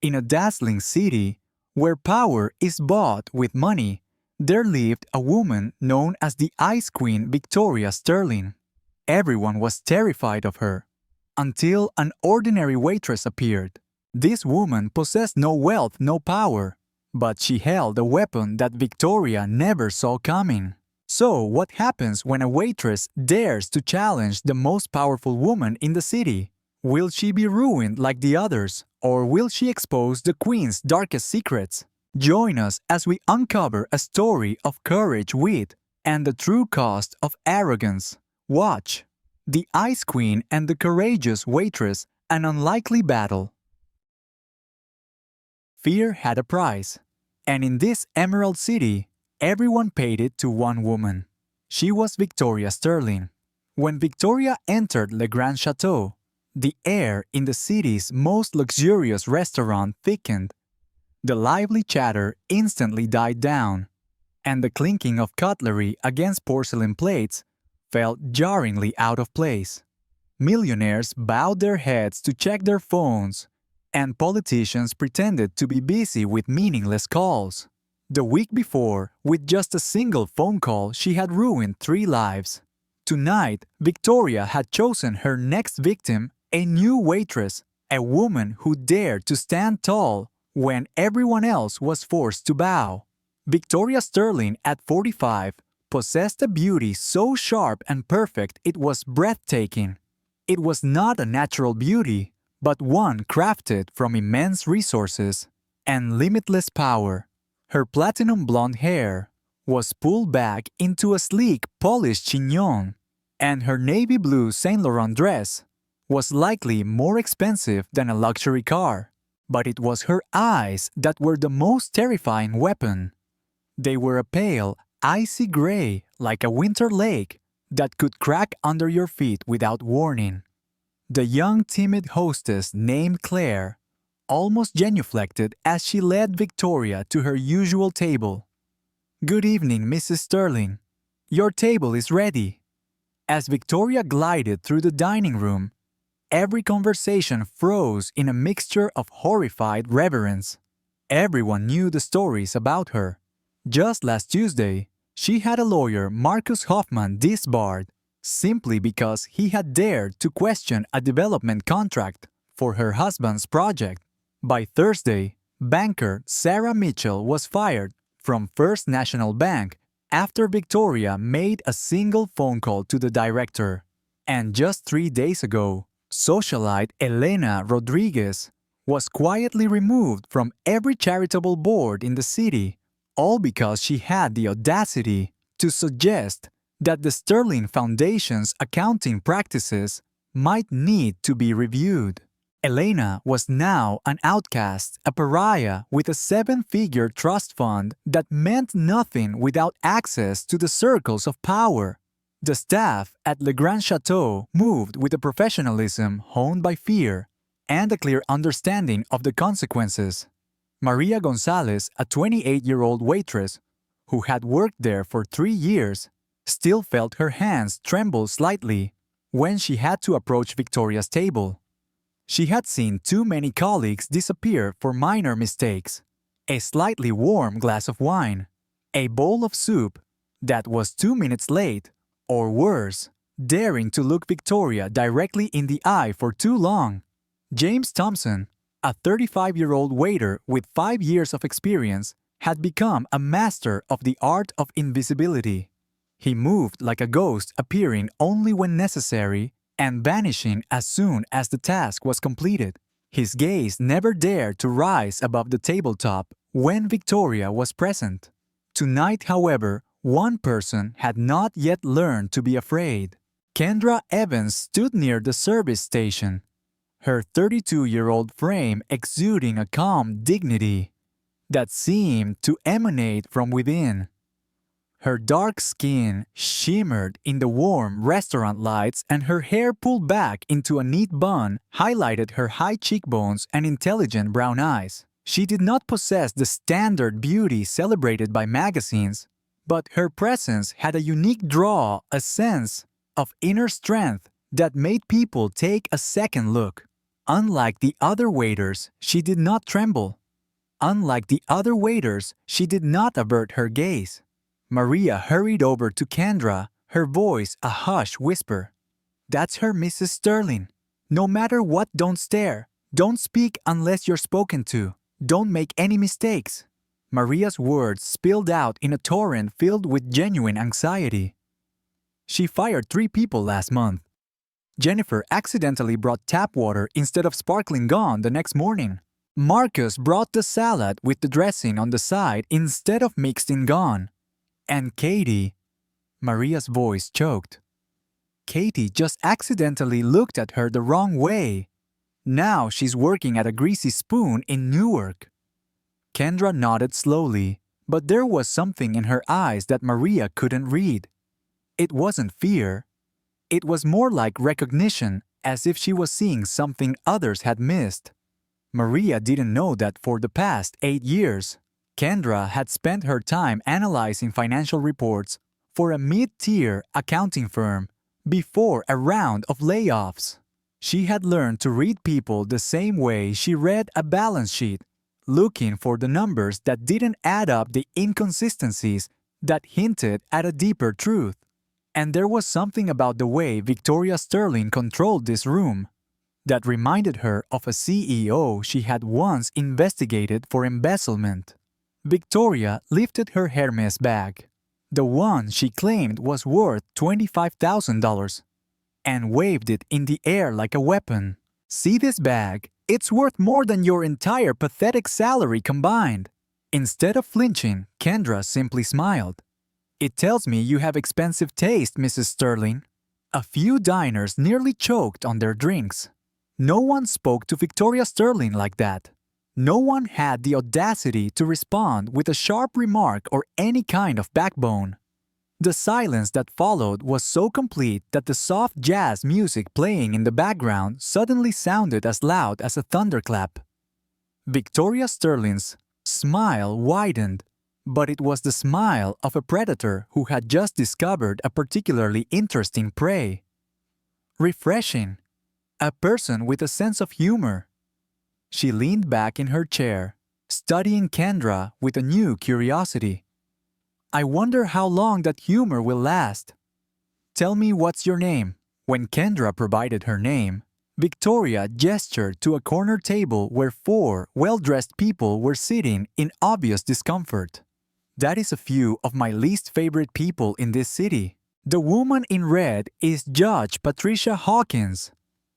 In a dazzling city, where power is bought with money, there lived a woman known as the Ice Queen Victoria Sterling. Everyone was terrified of her, until an ordinary waitress appeared. This woman possessed no wealth, no power, but she held a weapon that Victoria never saw coming. So, what happens when a waitress dares to challenge the most powerful woman in the city? Will she be ruined like the others, or will she expose the queen's darkest secrets? Join us as we uncover a story of courage, wit, and the true cost of arrogance. Watch The Ice Queen and the Courageous Waitress, an Unlikely Battle. Fear had a price, and in this Emerald City, everyone paid it to one woman. She was Victoria Sterling. When Victoria entered Le Grand Chateau, the air in the city's most luxurious restaurant thickened. The lively chatter instantly died down, and the clinking of cutlery against porcelain plates felt jarringly out of place. Millionaires bowed their heads to check their phones, and politicians pretended to be busy with meaningless calls. The week before, with just a single phone call, she had ruined 3 lives. Tonight, Victoria had chosen her next victim, a new waitress, a woman who dared to stand tall when everyone else was forced to bow. Victoria Sterling, at 45, possessed a beauty so sharp and perfect it was breathtaking. It was not a natural beauty, but one crafted from immense resources and limitless power. Her platinum blonde hair was pulled back into a sleek, polished chignon, and her navy blue Saint Laurent dress was likely more expensive than a luxury car. But it was her eyes that were the most terrifying weapon. They were a pale, icy gray like a winter lake that could crack under your feet without warning. The young timid hostess named Claire almost genuflected as she led Victoria to her usual table. "Good evening, Mrs. Sterling. Your table is ready." As Victoria glided through the dining room, every conversation froze in a mixture of horrified reverence. Everyone knew the stories about her. Just last Tuesday, she had a lawyer, Marcus Hoffman, disbarred simply because he had dared to question a development contract for her husband's project. By Thursday, banker Sarah Mitchell was fired from First National Bank after Victoria made a single phone call to the director. And just 3 days ago, socialite Elena Rodriguez was quietly removed from every charitable board in the city, all because she had the audacity to suggest that the Sterling Foundation's accounting practices might need to be reviewed. Elena was now an outcast, a pariah with a 7-figure trust fund that meant nothing without access to the circles of power. The staff at Le Grand Chateau moved with a professionalism honed by fear and a clear understanding of the consequences. Maria Gonzalez, a 28-year-old waitress who had worked there for 3 years, still felt her hands tremble slightly when she had to approach Victoria's table. She had seen too many colleagues disappear for minor mistakes: a slightly warm glass of wine, a bowl of soup that was 2 minutes late, or worse, daring to look Victoria directly in the eye for too long. James Thompson, a 35-year-old waiter with 5 years of experience, had become a master of the art of invisibility. He moved like a ghost, appearing only when necessary and vanishing as soon as the task was completed. His gaze never dared to rise above the tabletop when Victoria was present. Tonight, however, one person had not yet learned to be afraid. Kendra Evans stood near the service station, her 32-year-old frame exuding a calm dignity that seemed to emanate from within. Her dark skin shimmered in the warm restaurant lights, and her hair pulled back into a neat bun highlighted her high cheekbones and intelligent brown eyes. She did not possess the standard beauty celebrated by magazines, but her presence had a unique draw, a sense of inner strength that made people take a second look. Unlike the other waiters, she did not tremble. Unlike the other waiters, she did not avert her gaze. Maria hurried over to Kendra, her voice a hushed whisper. "That's her, Mrs. Sterling. No matter what, don't stare. Don't speak unless you're spoken to. Don't make any mistakes." Maria's words spilled out in a torrent filled with genuine anxiety. She fired 3 people last month. Jennifer accidentally brought tap water instead of sparkling Gone the next morning. Marcus brought the salad with the dressing on the side instead of mixed in Gone. And Katie, Maria's voice choked. Katie just accidentally looked at her the wrong way. Now she's working at a Greasy Spoon in Newark. Kendra nodded slowly, but there was something in her eyes that Maria couldn't read. It wasn't fear. It was more like recognition, as if she was seeing something others had missed. Maria didn't know that for the past 8 years, Kendra had spent her time analyzing financial reports for a mid-tier accounting firm before a round of layoffs. She had learned to read people the same way she read a balance sheet, looking for the numbers that didn't add up, the inconsistencies that hinted at a deeper truth. And there was something about the way Victoria Sterling controlled this room that reminded her of a CEO she had once investigated for embezzlement. Victoria lifted her Hermes bag, the one she claimed was worth $25,000, and waved it in the air like a weapon. "See this bag? It's worth more than your entire pathetic salary combined." Instead of flinching, Kendra simply smiled. "It tells me you have expensive taste, Mrs. Sterling." A few diners nearly choked on their drinks. No one spoke to Victoria Sterling like that. No one had the audacity to respond with a sharp remark or any kind of backbone. The silence that followed was so complete that the soft jazz music playing in the background suddenly sounded as loud as a thunderclap. Victoria Sterling's smile widened, but it was the smile of a predator who had just discovered a particularly interesting prey. Refreshing. A person with a sense of humor. She leaned back in her chair, studying Kendra with a new curiosity. "I wonder how long that humor will last. Tell me, what's your name?" When Kendra provided her name, Victoria gestured to a corner table where 4 well-dressed people were sitting in obvious discomfort. "That is a few of my least favorite people in this city. The woman in red is Judge Patricia Hawkins.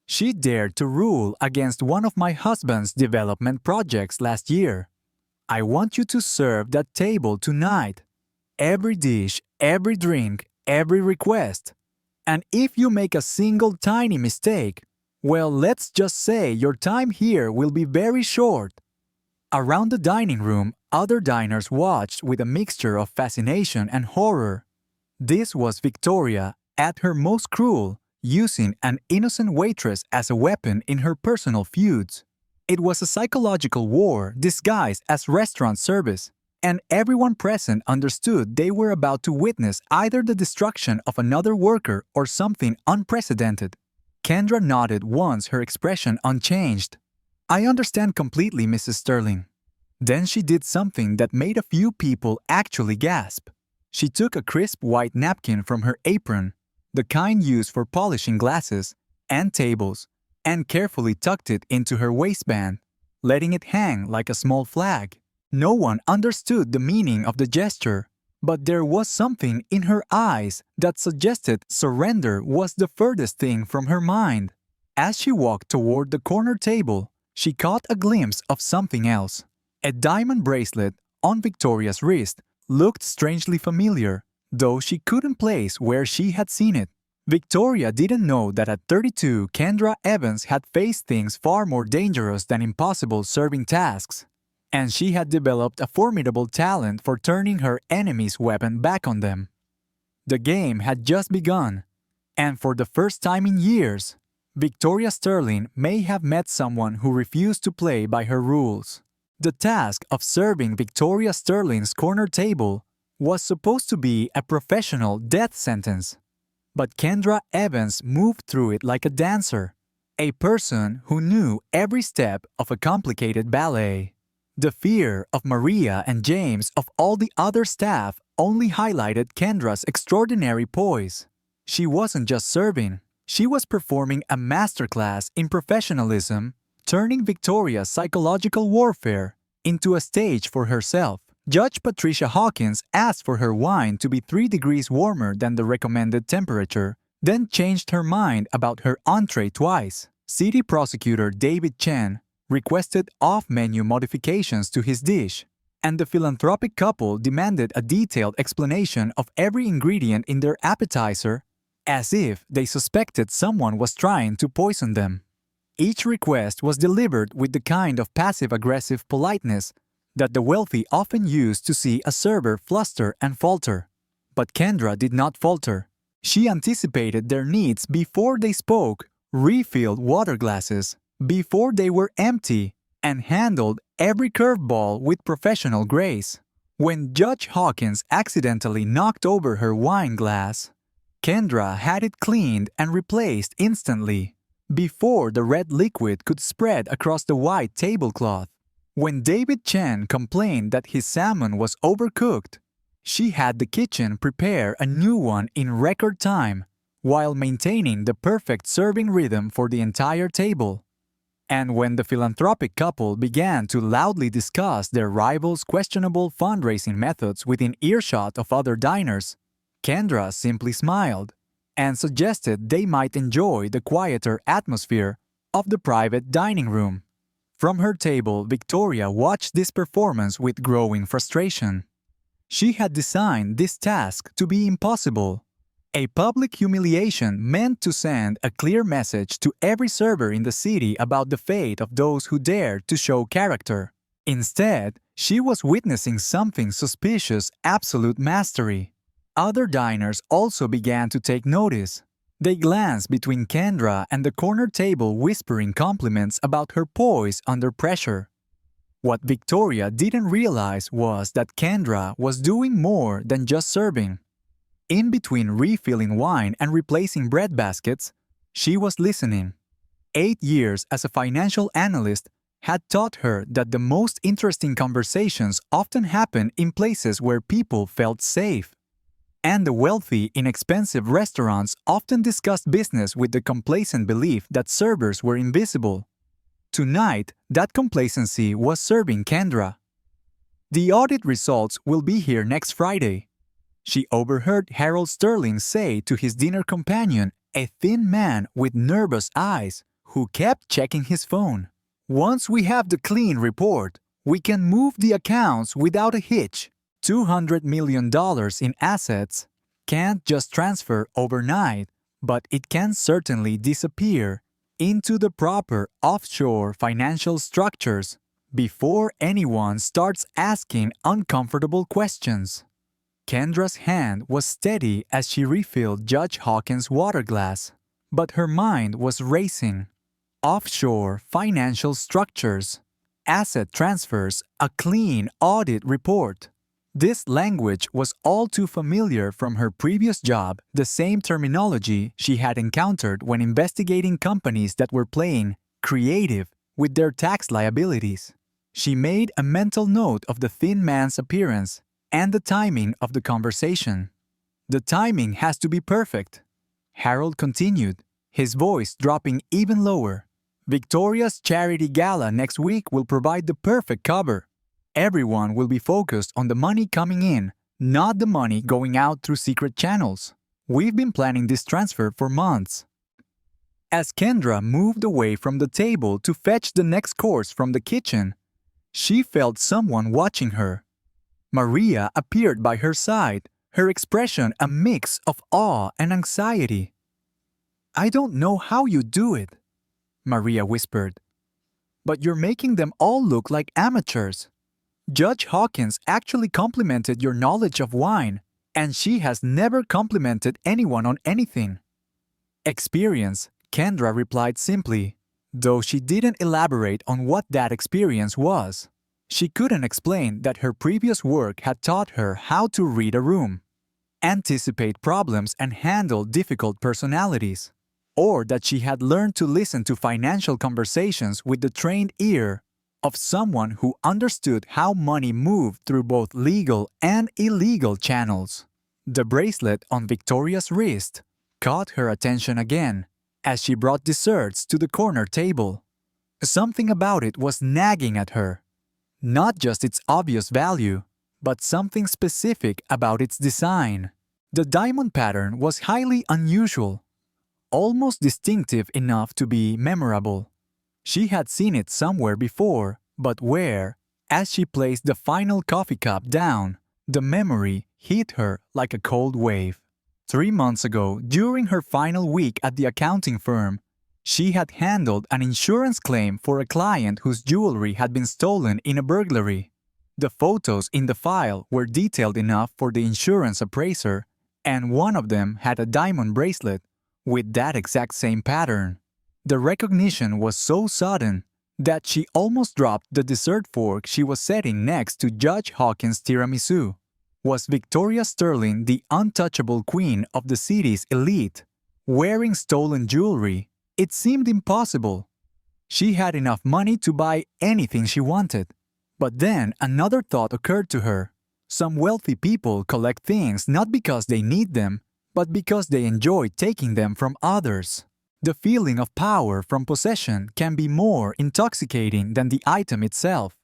She dared to rule against one of my husband's development projects last year. I want you to serve that table tonight. Every dish, every drink, every request. And if you make a single tiny mistake, well, let's just say your time here will be very short." Around the dining room, other diners watched with a mixture of fascination and horror. This was Victoria, at her most cruel, using an innocent waitress as a weapon in her personal feuds. It was a psychological war disguised as restaurant service, and everyone present understood they were about to witness either the destruction of another worker or something unprecedented. Kendra nodded once, her expression unchanged. "I understand completely, Mrs. Sterling." Then she did something that made a few people actually gasp. She took a crisp white napkin from her apron, the kind used for polishing glasses and tables, and carefully tucked it into her waistband, letting it hang like a small flag. No one understood the meaning of the gesture, but there was something in her eyes that suggested surrender was the furthest thing from her mind. As she walked toward the corner table, she caught a glimpse of something else. A diamond bracelet on Victoria's wrist looked strangely familiar, though she couldn't place where she had seen it. Victoria didn't know that at 32, Kendra Evans had faced things far more dangerous than impossible serving tasks, and she had developed a formidable talent for turning her enemy's weapon back on them. The game had just begun, and for the first time in years, Victoria Sterling may have met someone who refused to play by her rules. The task of serving Victoria Sterling's corner table was supposed to be a professional death sentence, but Kendra Evans moved through it like a dancer, A person who knew every step of a complicated ballet. The fear of Maria and James of all the other staff only highlighted Kendra's extraordinary poise. She wasn't just serving, she was performing a masterclass in professionalism, turning Victoria's psychological warfare into a stage for herself. Judge Patricia Hawkins asked for her wine to be 3 degrees warmer than the recommended temperature, then changed her mind about her entree twice. City Prosecutor David Chen requested off-menu modifications to his dish, and the philanthropic couple demanded a detailed explanation of every ingredient in their appetizer, as if they suspected someone was trying to poison them. Each request was delivered with the kind of passive-aggressive politeness that the wealthy often use to see a server fluster and falter. But Kendra did not falter. She anticipated their needs before they spoke, refilled water glasses before they were empty, and handled every curveball with professional grace. When Judge Hawkins accidentally knocked over her wine glass, Kendra had it cleaned and replaced instantly, before the red liquid could spread across the white tablecloth. When David Chen complained that his salmon was overcooked, she had the kitchen prepare a new one in record time, while maintaining the perfect serving rhythm for the entire table. And when the philanthropic couple began to loudly discuss their rivals' questionable fundraising methods within earshot of other diners, Kendra simply smiled and suggested they might enjoy the quieter atmosphere of the private dining room. From her table, Victoria watched this performance with growing frustration. She had designed this task to be impossible, a public humiliation meant to send a clear message to every server in the city about the fate of those who dared to show character. Instead, she was witnessing something suspicious: absolute mastery. Other diners also began to take notice. They glanced between Kendra and the corner table, whispering compliments about her poise under pressure. What Victoria didn't realize was that Kendra was doing more than just serving. In between refilling wine and replacing bread baskets, she was listening. 8 years as a financial analyst had taught her that the most interesting conversations often happen in places where people felt safe. And the wealthy in expensive restaurants often discussed business with the complacent belief that servers were invisible. Tonight, that complacency was serving Kendra. The audit results will be here next Friday. She overheard Harold Sterling say to his dinner companion, a thin man with nervous eyes, who kept checking his phone. Once we have the clean report, we can move the accounts without a hitch. $200 million in assets can't just transfer overnight, but it can certainly disappear into the proper offshore financial structures before anyone starts asking uncomfortable questions. Kendra's hand was steady as she refilled Judge Hawkins' water glass, but her mind was racing. Offshore financial structures, asset transfers, a clean audit report. This language was all too familiar from her previous job, the same terminology she had encountered when investigating companies that were playing creative with their tax liabilities. She made a mental note of the thin man's appearance and the timing of the conversation. The timing has to be perfect, Harold continued, his voice dropping even lower. Victoria's charity gala next week will provide the perfect cover. Everyone will be focused on the money coming in, not the money going out through secret channels. We've been planning this transfer for months. As Kendra moved away from the table to fetch the next course from the kitchen, she felt someone watching her. Maria appeared by her side, her expression a mix of awe and anxiety. "I don't know how you do it," Maria whispered. "But you're making them all look like amateurs. Judge Hawkins actually complimented your knowledge of wine, and she has never complimented anyone on anything." "Experience," Kendra replied simply, though she didn't elaborate on what that experience was. She couldn't explain that her previous work had taught her how to read a room, anticipate problems, and handle difficult personalities. or that she had learned to listen to financial conversations with the trained ear of someone who understood how money moved through both legal and illegal channels. The bracelet on Victoria's wrist caught her attention again as she brought desserts to the corner table. Something about it was nagging at her. Not just its obvious value, but something specific about its design. The diamond pattern was highly unusual, almost distinctive enough to be memorable. She had seen it somewhere before, but where? As she placed the final coffee cup down, the memory hit her like a cold wave. 3 months ago, during her final week at the accounting firm, she had handled an insurance claim for a client whose jewelry had been stolen in a burglary. The photos in the file were detailed enough for the insurance appraiser, and one of them had a diamond bracelet with that exact same pattern. The recognition was so sudden that she almost dropped the dessert fork she was setting next to Judge Hawkins' tiramisu. Was Victoria Sterling the untouchable queen of the city's elite, wearing stolen jewelry? It seemed impossible. She had enough money to buy anything she wanted. But then another thought occurred to her. Some wealthy people collect things not because they need them, but because they enjoy taking them from others. The feeling of power from possession can be more intoxicating than the item itself.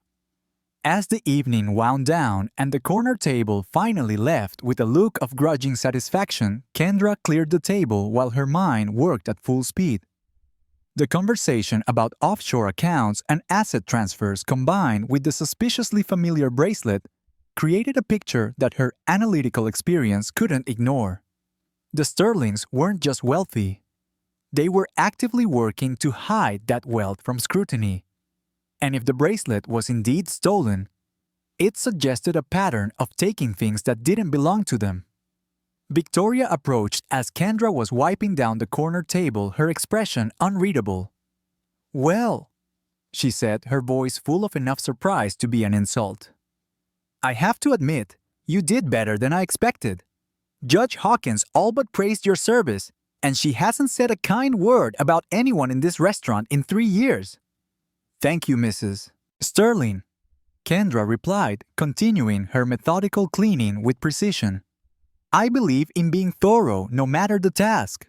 As the evening wound down and the corner table finally left with a look of grudging satisfaction, Kendra cleared the table while her mind worked at full speed. The conversation about offshore accounts and asset transfers combined with the suspiciously familiar bracelet created a picture that her analytical experience couldn't ignore. The Sterlings weren't just wealthy. They were actively working to hide that wealth from scrutiny. And if the bracelet was indeed stolen, it suggested a pattern of taking things that didn't belong to them. Victoria approached as Kendra was wiping down the corner table, her expression unreadable. "Well," she said, her voice full of enough surprise to be an insult. "I have to admit, you did better than I expected. Judge Hawkins all but praised your service, and she hasn't said a kind word about anyone in this restaurant in 3 years." "Thank you, Mrs. Sterling," Kendra replied, continuing her methodical cleaning with precision. "I believe in being thorough no matter the task."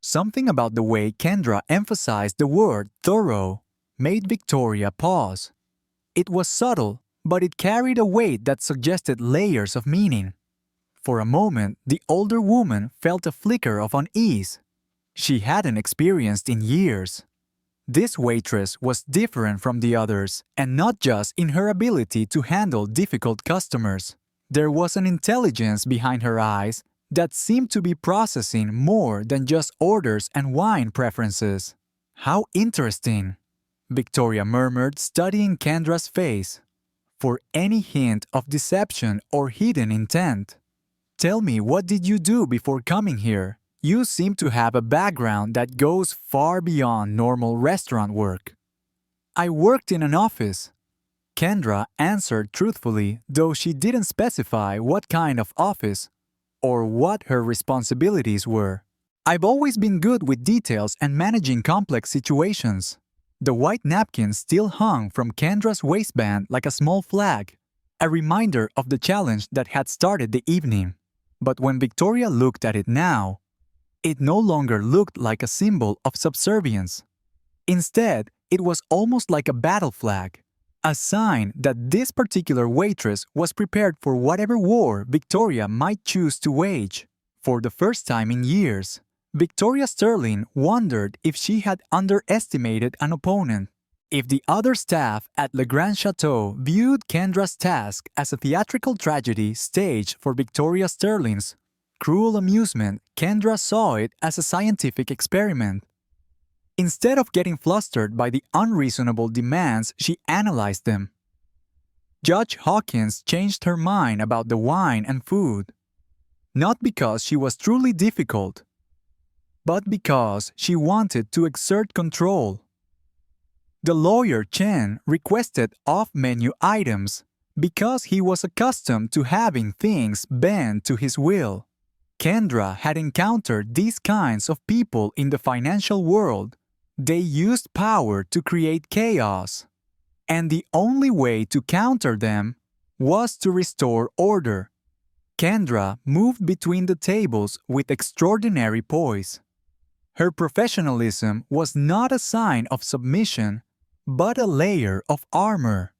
Something about the way Kendra emphasized the word thorough made Victoria pause. It was subtle, but it carried a weight that suggested layers of meaning. For a moment, the older woman felt a flicker of unease she hadn't experienced in years. This waitress was different from the others, and not just in her ability to handle difficult customers. There was an intelligence behind her eyes that seemed to be processing more than just orders and wine preferences. "How interesting," Victoria murmured, studying Kendra's face for any hint of deception or hidden intent. "Tell me, what did you do before coming here? You seem to have a background that goes far beyond normal restaurant work." "I worked in an office," Kendra answered truthfully, though she didn't specify what kind of office or what her responsibilities were. "I've always been good with details and managing complex situations." The white napkin still hung from Kendra's waistband like a small flag, a reminder of the challenge that had started the evening. But when Victoria looked at it now, it no longer looked like a symbol of subservience. Instead, it was almost like a battle flag, a sign that this particular waitress was prepared for whatever war Victoria might choose to wage. For the first time in years, Victoria Sterling wondered if she had underestimated an opponent, if the other staff at the Grand Chateau viewed Kendra's task as a theatrical tragedy staged for Victoria Sterling's cruel amusement. Kendra saw it as a scientific experiment. Instead of getting flustered by the unreasonable demands, she analyzed them. Judge Hawkins changed her mind about the wine and food, not because she was truly difficult, but because she wanted to exert control. The lawyer Chen requested off-menu items because he was accustomed to having things bend to his will. Kendra had encountered these kinds of people in the financial world. They used power to create chaos. And the only way to counter them was to restore order. Kendra moved between the tables with extraordinary poise. Her professionalism was not a sign of submission, but a layer of armor.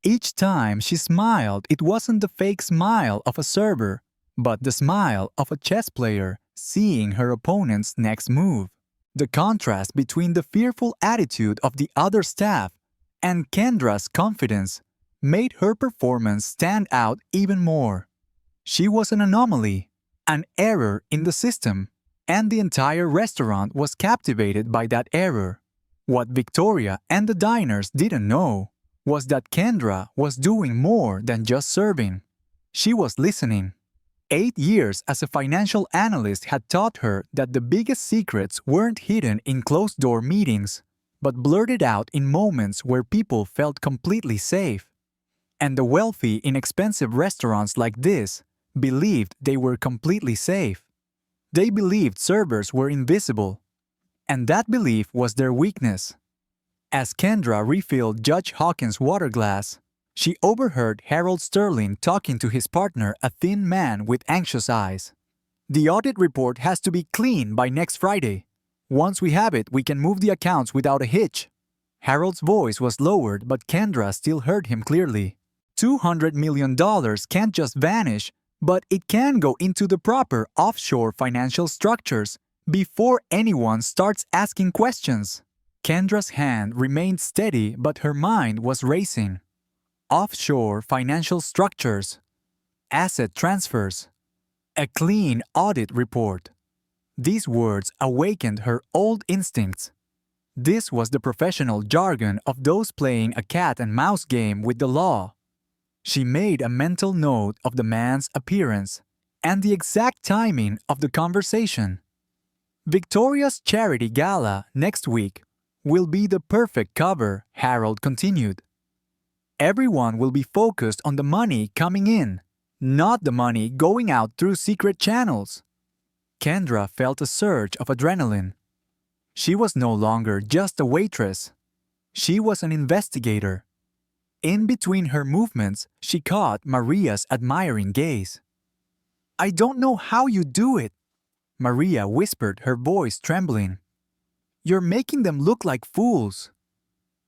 Each time she smiled, it wasn't the fake smile of a server, but the smile of a chess player seeing her opponent's next move. The contrast between the fearful attitude of the other staff and Kendra's confidence made her performance stand out even more. She was an anomaly, an error in the system, and the entire restaurant was captivated by that error. What Victoria and the diners didn't know was that Kendra was doing more than just serving. She was listening. 8 years as a financial analyst had taught her that the biggest secrets weren't hidden in closed-door meetings, but blurted out in moments where people felt completely safe. And the wealthy in expensive restaurants like this believed they were completely safe. They believed servers were invisible, and that belief was their weakness. As Kendra refilled Judge Hawkins' water glass, she overheard Harold Sterling talking to his partner, a thin man with anxious eyes. "The audit report has to be clean by next Friday. Once we have it, we can move the accounts without a hitch." Harold's voice was lowered, but Kendra still heard him clearly. $200 million can't just vanish, but it can go into the proper offshore financial structures before anyone starts asking questions. Kendra's hand remained steady, but her mind was racing. Offshore financial structures, asset transfers, a clean audit report. These words awakened her old instincts. This was the professional jargon of those playing a cat-and-mouse game with the law. She made a mental note of the man's appearance and the exact timing of the conversation. Victoria's charity gala next week will be the perfect cover, Harold continued. Everyone will be focused on the money coming in, not the money going out through secret channels. Kendra felt a surge of adrenaline. She was no longer just a waitress. She was an investigator. In between her movements, she caught Maria's admiring gaze. "I don't know how you do it," Maria whispered, her voice trembling. "You're making them look like fools."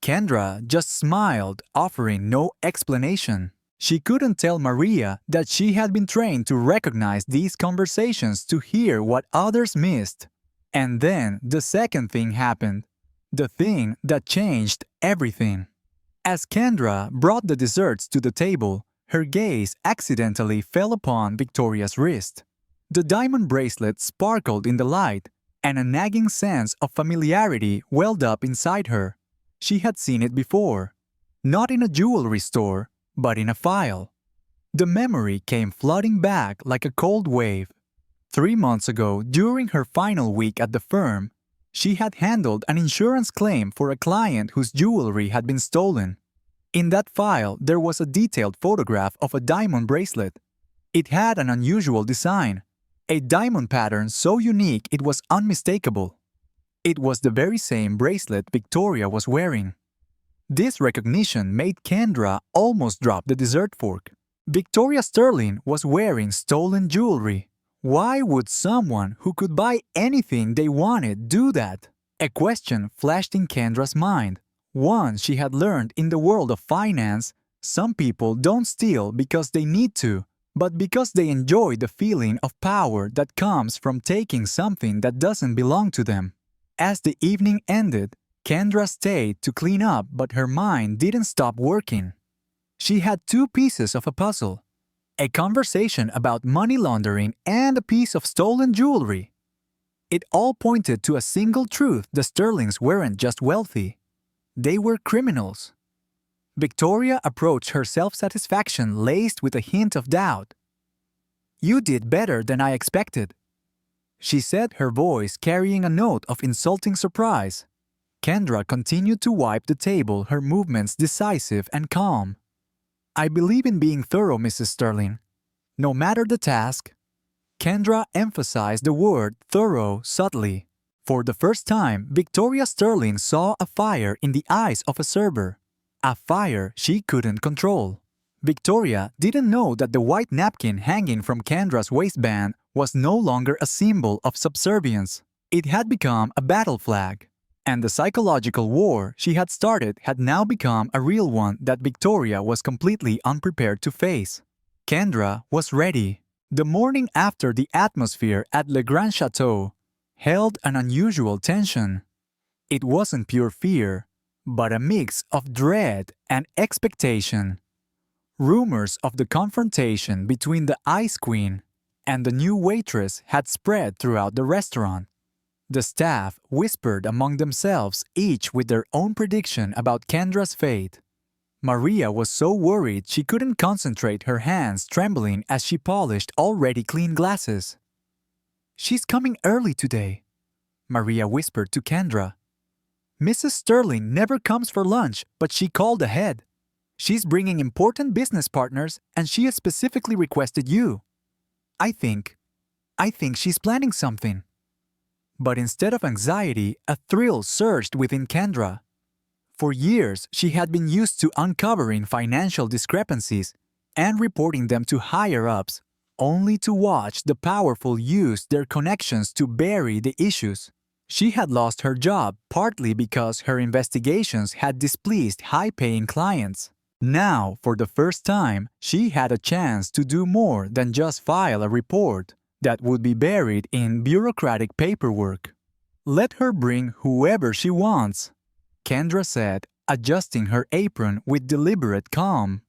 Kendra just smiled, offering no explanation. She couldn't tell Maria that she had been trained to recognize these conversations to hear what others missed. And then the second thing happened, the thing that changed everything. As Kendra brought the desserts to the table, her gaze accidentally fell upon Victoria's wrist. The diamond bracelet sparkled in the light, and a nagging sense of familiarity welled up inside her. She had seen it before, not in a jewelry store, but in a file. The memory came flooding back like a cold wave. 3 months ago, during her final week at the firm, she had handled an insurance claim for a client whose jewelry had been stolen. In that file, there was a detailed photograph of a diamond bracelet. It had an unusual design, a diamond pattern so unique it was unmistakable. It was the very same bracelet Victoria was wearing. This recognition made Kendra almost drop the dessert fork. Victoria Sterling was wearing stolen jewelry. Why would someone who could buy anything they wanted do that? A question flashed in Kendra's mind. One she had learned in the world of finance, some people don't steal because they need to, but because they enjoy the feeling of power that comes from taking something that doesn't belong to them. As the evening ended, Kendra stayed to clean up, but her mind didn't stop working. She had 2 pieces of a puzzle: a conversation about money laundering and a piece of stolen jewelry. It all pointed to a single truth: the Sterlings weren't just wealthy. They were criminals. Victoria approached her self-satisfaction laced with a hint of doubt. "You did better than I expected," she said, her voice carrying a note of insulting surprise. Kendra continued to wipe the table, her movements decisive and calm. "I believe in being thorough, Mrs. Sterling. No matter the task, Kendra emphasized the word thorough subtly. For the first time, Victoria Sterling saw a fire in the eyes of a server. A fire she couldn't control. Victoria didn't know that the white napkin hanging from Kendra's waistband was no longer a symbol of subservience. It had become a battle flag. And the psychological war she had started had now become a real one that Victoria was completely unprepared to face. Kendra was ready. The morning after, the atmosphere at Le Grand Chateau held an unusual tension. It wasn't pure fear, but a mix of dread and expectation. Rumors of the confrontation between the Ice Queen and the new waitress had spread throughout the restaurant. The staff whispered among themselves, each with their own prediction about Kendra's fate. Maria was so worried she couldn't concentrate, her hands trembling as she polished already clean glasses. "She's coming early today," Maria whispered to Kendra. "Mrs. Sterling never comes for lunch, but she called ahead. She's bringing important business partners and she has specifically requested you. I think she's planning something." But instead of anxiety, a thrill surged within Kendra. For years, she had been used to uncovering financial discrepancies and reporting them to higher-ups, only to watch the powerful use their connections to bury the issues. She had lost her job partly because her investigations had displeased high-paying clients. Now, for the first time, she had a chance to do more than just file a report that would be buried in bureaucratic paperwork. "Let her bring whoever she wants," Kendra said, adjusting her apron with deliberate calm.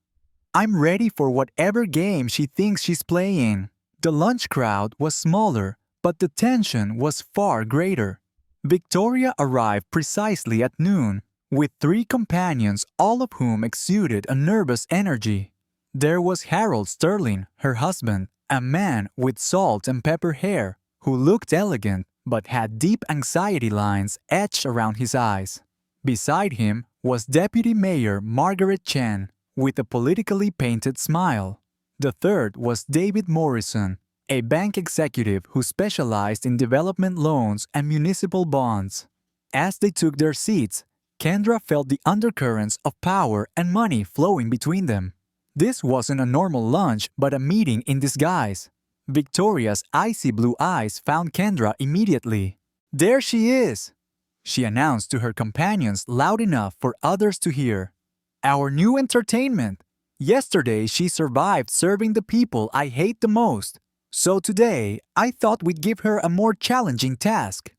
"I'm ready for whatever game she thinks she's playing." The lunch crowd was smaller, but the tension was far greater. Victoria arrived precisely at noon, with 3 companions, all of whom exuded a nervous energy. There was Harold Sterling, her husband, a man with salt and pepper hair, who looked elegant but had deep anxiety lines etched around his eyes. Beside him was Deputy Mayor Margaret Chen, with a politically painted smile. The third was David Morrison, a bank executive who specialized in development loans and municipal bonds. As they took their seats, Kendra felt the undercurrents of power and money flowing between them. This wasn't a normal lunch, but a meeting in disguise. Victoria's icy blue eyes found Kendra immediately. "There she is," she announced to her companions loud enough for others to hear. "Our new entertainment. Yesterday she survived serving the people I hate the most. So today, I thought we'd give her a more challenging task."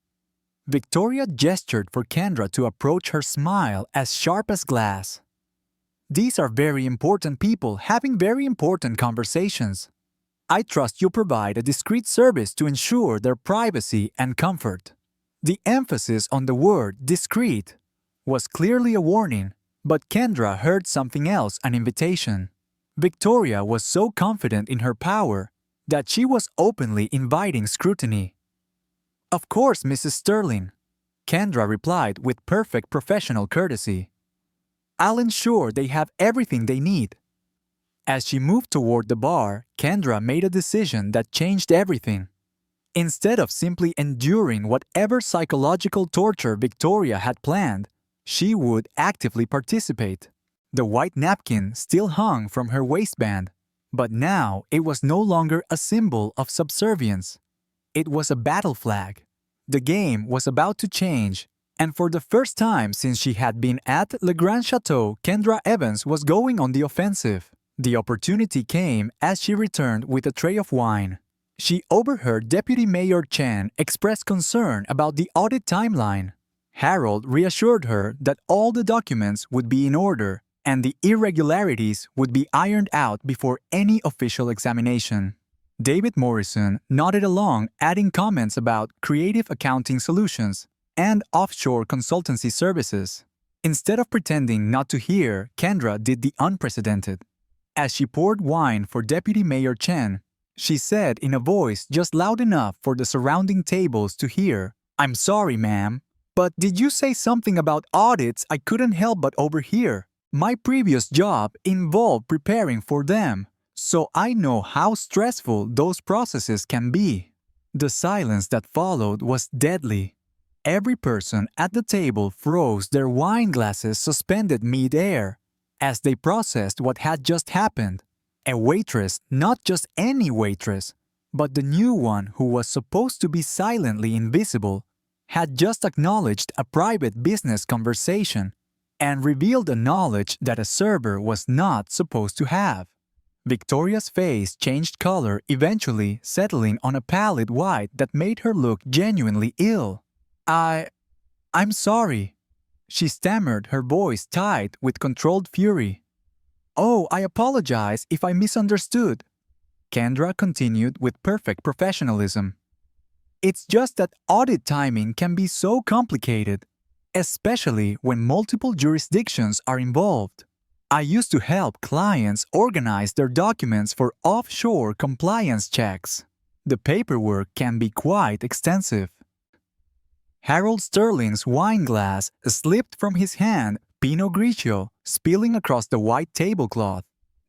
Victoria gestured for Kendra to approach, her smile as sharp as glass. "These are very important people having very important conversations. I trust you'll provide a discreet service to ensure their privacy and comfort." The emphasis on the word discreet was clearly a warning, but Kendra heard something else, an invitation. Victoria was so confident in her power that she was openly inviting scrutiny. "Of course, Mrs. Sterling," Kendra replied with perfect professional courtesy. "I'll ensure they have everything they need." As she moved toward the bar, Kendra made a decision that changed everything. Instead of simply enduring whatever psychological torture Victoria had planned, she would actively participate. The white napkin still hung from her waistband, but now it was no longer a symbol of subservience. It was a battle flag. The game was about to change, and for the first time since she had been at Le Grand Chateau, Kendra Evans was going on the offensive. The opportunity came as she returned with a tray of wine. She overheard Deputy Mayor Chen express concern about the audit timeline. Harold reassured her that all the documents would be in order and the irregularities would be ironed out before any official examination. David Morrison nodded along, adding comments about creative accounting solutions and offshore consultancy services. Instead of pretending not to hear, Kendra did the unprecedented. As she poured wine for Deputy Mayor Chen, she said in a voice just loud enough for the surrounding tables to hear, "I'm sorry, ma'am, but did you say something about audits I couldn't help but overhear? My previous job involved preparing for them, So I know how stressful those processes can be. The silence that followed was deadly. Every person at the table froze, their wine glasses suspended mid-air as they processed what had just happened. A waitress, not just any waitress, but the new one who was supposed to be silently invisible, had just acknowledged a private business conversation and revealed a knowledge that a server was not supposed to have. Victoria's face changed color, eventually settling on a pallid white that made her look genuinely ill. I'm sorry," she stammered, her voice tight with controlled fury. "Oh, I apologize if I misunderstood," Kendra continued with perfect professionalism. "It's just that audit timing can be so complicated, especially when multiple jurisdictions are involved. I used to help clients organize their documents for offshore compliance checks. The paperwork can be quite extensive." Harold Sterling's wine glass slipped from his hand, Pinot Grigio spilling across the white tablecloth.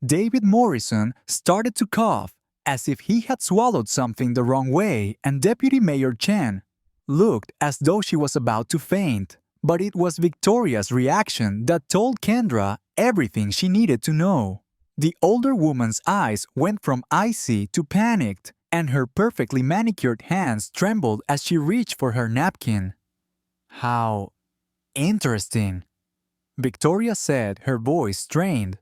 David Morrison started to cough as if he had swallowed something the wrong way, and Deputy Mayor Chen looked as though she was about to faint. But it was Victoria's reaction that told Kendra everything she needed to know. The older woman's eyes went from icy to panicked, and her perfectly manicured hands trembled as she reached for her napkin. "How interesting," Victoria said, her voice strained.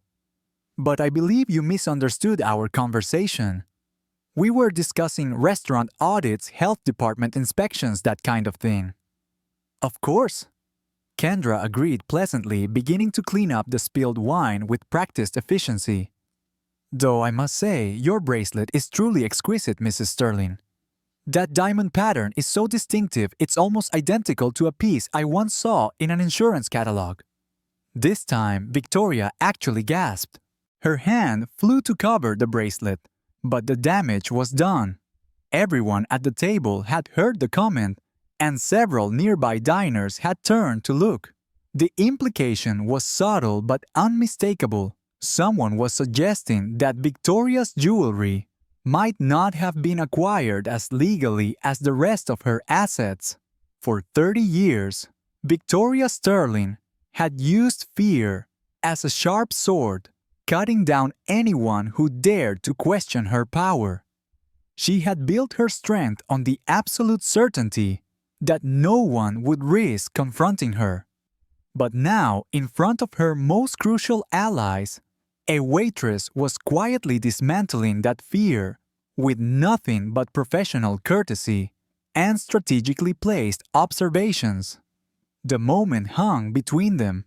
"But I believe you misunderstood our conversation. We were discussing restaurant audits, health department inspections, that kind of thing." "Of course," Kendra agreed pleasantly, beginning to clean up the spilled wine with practiced efficiency. "Though I must say, your bracelet is truly exquisite, Mrs. Sterling. That diamond pattern is so distinctive it's almost identical to a piece I once saw in an insurance catalog." This time, Victoria actually gasped. Her hand flew to cover the bracelet, but the damage was done. Everyone at the table had heard the comment, and several nearby diners had turned to look. The implication was subtle but unmistakable. Someone was suggesting that Victoria's jewelry might not have been acquired as legally as the rest of her assets. For 30 years, Victoria Sterling had used fear as a sharp sword, cutting down anyone who dared to question her power. She had built her strength on the absolute certainty that no one would risk confronting her. But now, in front of her most crucial allies, a waitress was quietly dismantling that fear with nothing but professional courtesy and strategically placed observations. The moment hung between them,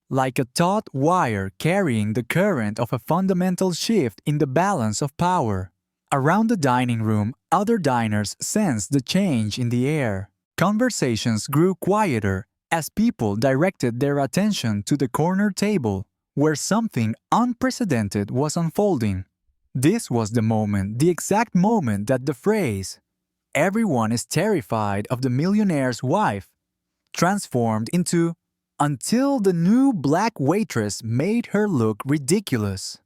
like a taut wire carrying the current of a fundamental shift in the balance of power. Around the dining room, other diners sensed the change in the air. Conversations grew quieter as people directed their attention to the corner table, where something unprecedented was unfolding. This was the moment, the exact moment that the phrase, "Everyone is terrified of the millionaire's wife," transformed into, "Until the new black waitress made her look ridiculous."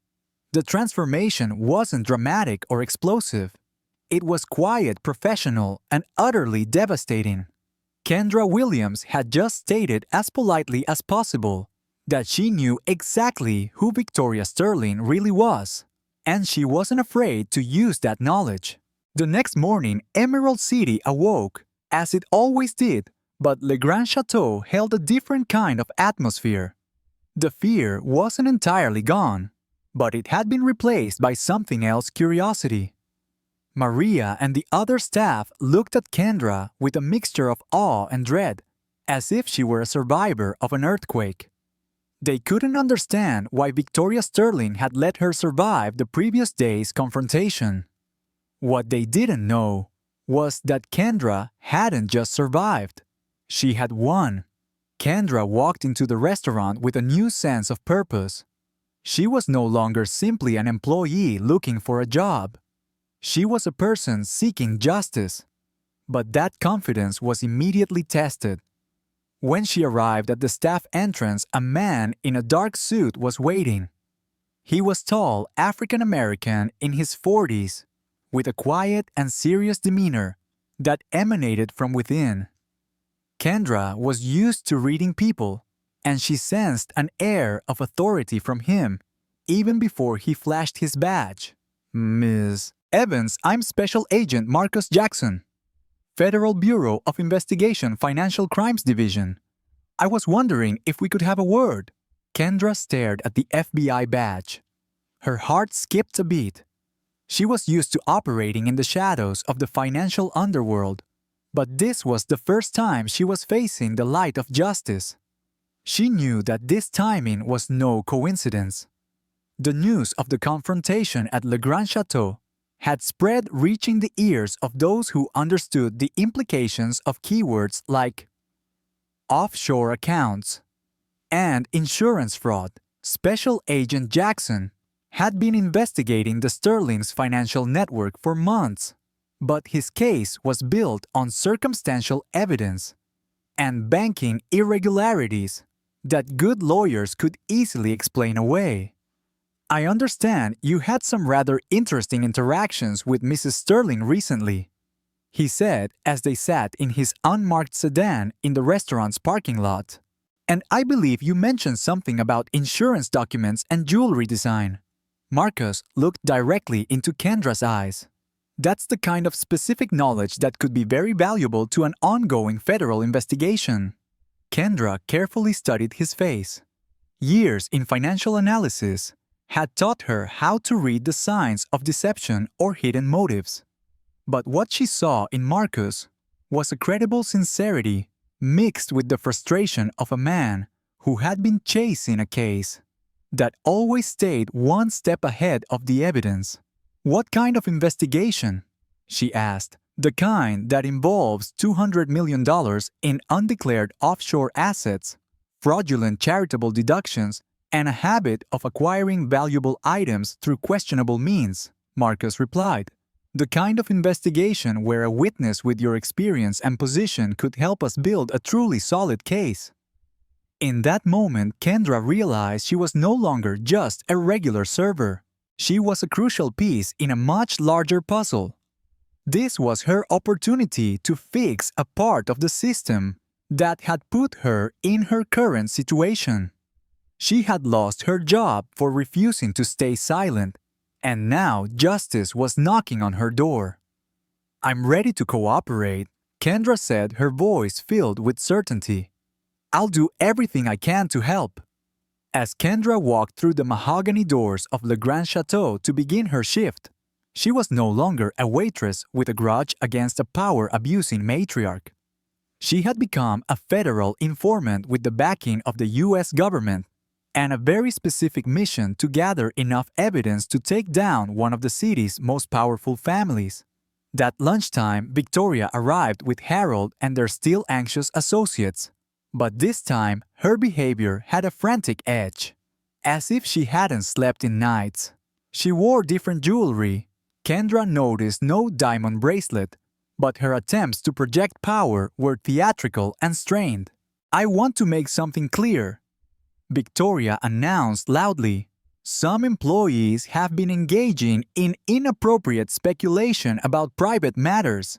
The transformation wasn't dramatic or explosive. It was quiet, professional, and utterly devastating. Kendra Williams had just stated as politely as possible that she knew exactly who Victoria Sterling really was, and she wasn't afraid to use that knowledge. The next morning, Emerald City awoke, as it always did, but Le Grand Chateau held a different kind of atmosphere. The fear wasn't entirely gone, but it had been replaced by something else: curiosity. Maria and the other staff looked at Kendra with a mixture of awe and dread, as if she were a survivor of an earthquake. They couldn't understand why Victoria Sterling had let her survive the previous day's confrontation. What they didn't know was that Kendra hadn't just survived. She had won. Kendra walked into the restaurant with a new sense of purpose. She was no longer simply an employee looking for a job. She was a person seeking justice. But that confidence was immediately tested. When she arrived at the staff entrance, a man in a dark suit was waiting. He was tall, African-American in his 40s, with a quiet and serious demeanor that emanated from within. Kendra was used to reading people, and she sensed an air of authority from him even before he flashed his badge. "Ms. Evans, I'm Special Agent Marcus Jackson, Federal Bureau of Investigation Financial Crimes Division. I was wondering if we could have a word." Kendra stared at the FBI badge. Her heart skipped a beat. She was used to operating in the shadows of the financial underworld, but this was the first time she was facing the light of justice. She knew that this timing was no coincidence. The news of the confrontation at Le Grand Chateau had spread, reaching the ears of those who understood the implications of keywords like offshore accounts and insurance fraud. Special Agent Jackson had been investigating the Sterling's financial network for months, but his case was built on circumstantial evidence and banking irregularities that good lawyers could easily explain away. "I understand you had some rather interesting interactions with Mrs. Sterling recently," he said as they sat in his unmarked sedan in the restaurant's parking lot. "And I believe you mentioned something about insurance documents and jewelry design." Marcus looked directly into Kendra's eyes. "That's the kind of specific knowledge that could be very valuable to an ongoing federal investigation." Kendra carefully studied his face. Years in financial analysis had taught her how to read the signs of deception or hidden motives. But what she saw in Marcus was a credible sincerity mixed with the frustration of a man who had been chasing a case that always stayed one step ahead of the evidence. "What kind of investigation?" she asked. "The kind that involves $200 million in undeclared offshore assets, fraudulent charitable deductions, and a habit of acquiring valuable items through questionable means," Marcus replied. "The kind of investigation where a witness with your experience and position could help us build a truly solid case." In that moment, Kendra realized she was no longer just a regular server. She was a crucial piece in a much larger puzzle. This was her opportunity to fix a part of the system that had put her in her current situation. She had lost her job for refusing to stay silent, and now justice was knocking on her door. "I'm ready to cooperate," Kendra said, her voice filled with certainty. "I'll do everything I can to help." As Kendra walked through the mahogany doors of Le Grand Chateau to begin her shift, she was no longer a waitress with a grudge against a power-abusing matriarch. She had become a federal informant with the backing of the U.S. government and a very specific mission to gather enough evidence to take down one of the city's most powerful families. That lunchtime, Victoria arrived with Harold and their still anxious associates. But this time, her behavior had a frantic edge, as if she hadn't slept in nights. She wore different jewelry. Kendra noticed no diamond bracelet, but her attempts to project power were theatrical and strained. "I want to make something clear," Victoria announced loudly. "Some employees have been engaging in inappropriate speculation about private matters.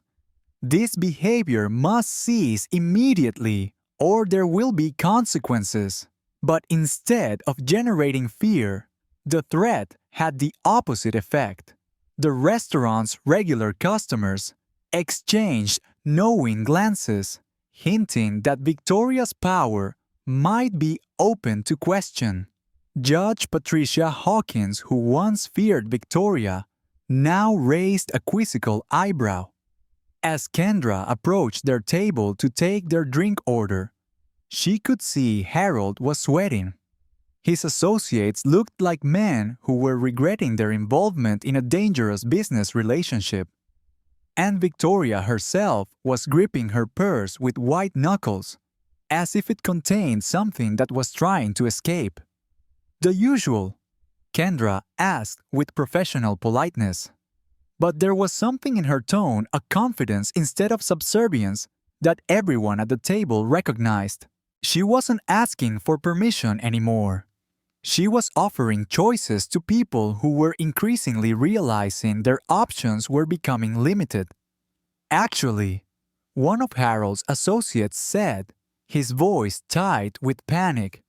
This behavior must cease immediately, or there will be consequences." But instead of generating fear, the threat had the opposite effect. The restaurant's regular customers exchanged knowing glances, hinting that Victoria's power might be open to question. Judge Patricia Hawkins, who once feared Victoria, now raised a quizzical eyebrow. As Kendra approached their table to take their drink order, she could see Harold was sweating. His associates looked like men who were regretting their involvement in a dangerous business relationship. And Victoria herself was gripping her purse with white knuckles, as if it contained something that was trying to escape. "The usual?" Kendra asked with professional politeness. But there was something in her tone, a confidence instead of subservience, that everyone at the table recognized. She wasn't asking for permission anymore. She was offering choices to people who were increasingly realizing their options were becoming limited. Actually, one of Harold's associates said, his voice tight with panic,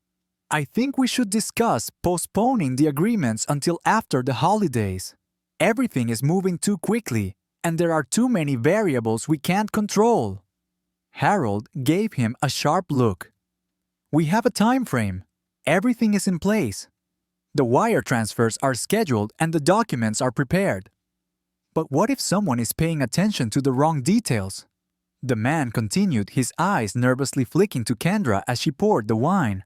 "I think we should discuss postponing the agreements until after the holidays. Everything is moving too quickly, and there are too many variables we can't control." Harold gave him a sharp look. "We have a time frame. Everything is in place. The wire transfers are scheduled and the documents are prepared. But what if someone is paying attention to the wrong details?" The man continued, his eyes nervously flicking to Kendra as she poured the wine.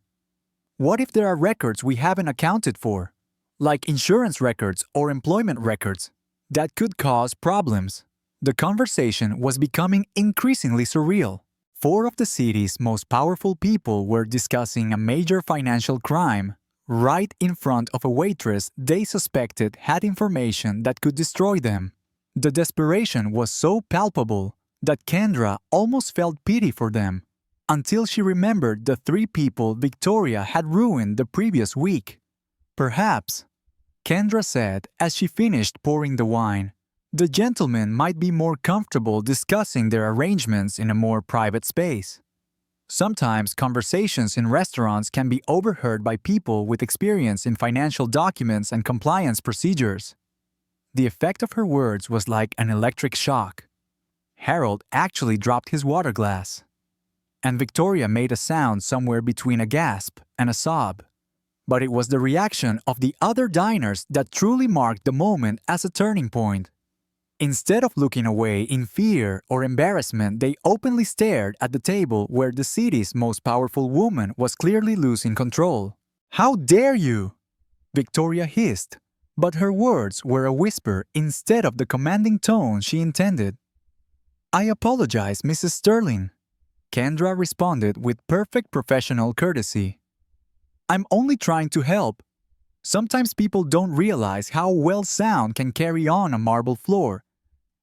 "What if there are records we haven't accounted for, like insurance records or employment records, that could cause problems?" The conversation was becoming increasingly surreal. Four of the city's most powerful people were discussing a major financial crime right in front of a waitress they suspected had information that could destroy them. The desperation was so palpable that Kendra almost felt pity for them, until she remembered the three people Victoria had ruined the previous week. "Perhaps," Kendra said as she finished pouring the wine, "the gentlemen might be more comfortable discussing their arrangements in a more private space. Sometimes conversations in restaurants can be overheard by people with experience in financial documents and compliance procedures." The effect of her words was like an electric shock. Harold actually dropped his water glass, and Victoria made a sound somewhere between a gasp and a sob. But it was the reaction of the other diners that truly marked the moment as a turning point. Instead of looking away in fear or embarrassment, they openly stared at the table where the city's most powerful woman was clearly losing control. "How dare you?" Victoria hissed, but her words were a whisper instead of the commanding tone she intended. "I apologize, Mrs. Sterling," Kendra responded with perfect professional courtesy. "I'm only trying to help. Sometimes people don't realize how well sound can carry on a marble floor,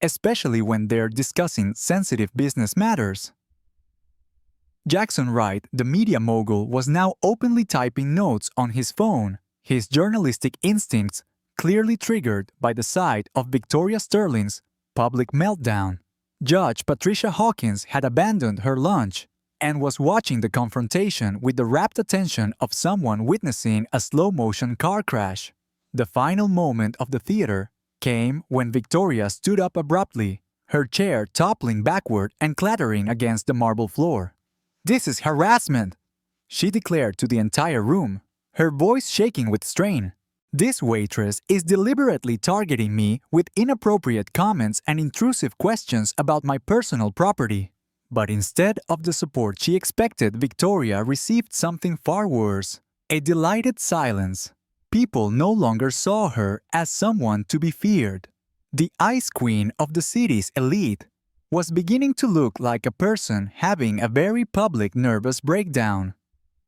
especially when they're discussing sensitive business matters." Jackson Wright, the media mogul, was now openly typing notes on his phone, his journalistic instincts clearly triggered by the sight of Victoria Sterling's public meltdown. Judge Patricia Hawkins had abandoned her lunch and was watching the confrontation with the rapt attention of someone witnessing a slow-motion car crash. The final moment of the theater came when Victoria stood up abruptly, her chair toppling backward and clattering against the marble floor. "This is harassment," she declared to the entire room, her voice shaking with strain. "This waitress is deliberately targeting me with inappropriate comments and intrusive questions about my personal property." But instead of the support she expected, Victoria received something far worse: a delighted silence. People no longer saw her as someone to be feared. The ice queen of the city's elite was beginning to look like a person having a very public nervous breakdown.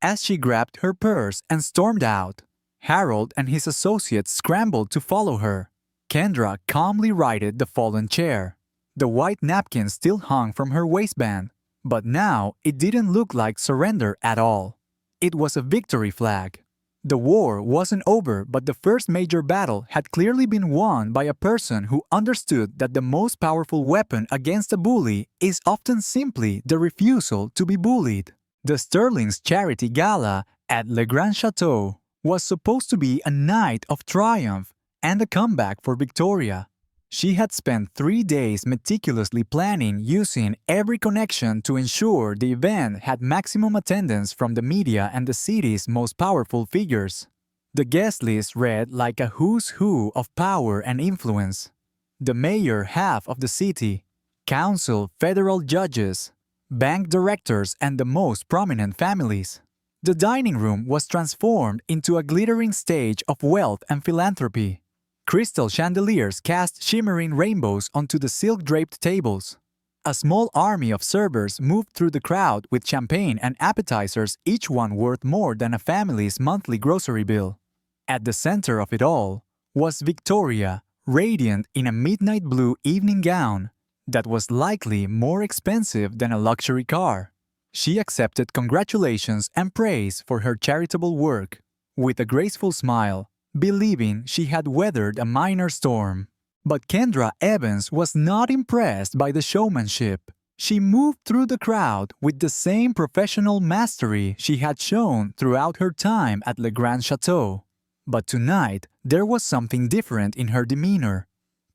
As she grabbed her purse and stormed out, Harold and his associates scrambled to follow her. Kendra calmly righted the fallen chair. The white napkin still hung from her waistband, but now it didn't look like surrender at all. It was a victory flag. The war wasn't over, but the first major battle had clearly been won by a person who understood that the most powerful weapon against a bully is often simply the refusal to be bullied. The Sterling's charity gala at Le Grand Chateau was supposed to be a night of triumph and a comeback for Victoria. She had spent 3 days meticulously planning, using every connection to ensure the event had maximum attendance from the media and the city's most powerful figures. The guest list read like a who's who of power and influence. The mayor half of the city, council, federal judges, bank directors, and the most prominent families. The dining room was transformed into a glittering stage of wealth and philanthropy. Crystal chandeliers cast shimmering rainbows onto the silk-draped tables. A small army of servers moved through the crowd with champagne and appetizers, each one worth more than a family's monthly grocery bill. At the center of it all was Victoria, radiant in a midnight blue evening gown that was likely more expensive than a luxury car. She accepted congratulations and praise for her charitable work, with a graceful smile, believing she had weathered a minor storm. But Kendra Evans was not impressed by the showmanship. She moved through the crowd with the same professional mastery she had shown throughout her time at Le Grand Chateau. But tonight, there was something different in her demeanor.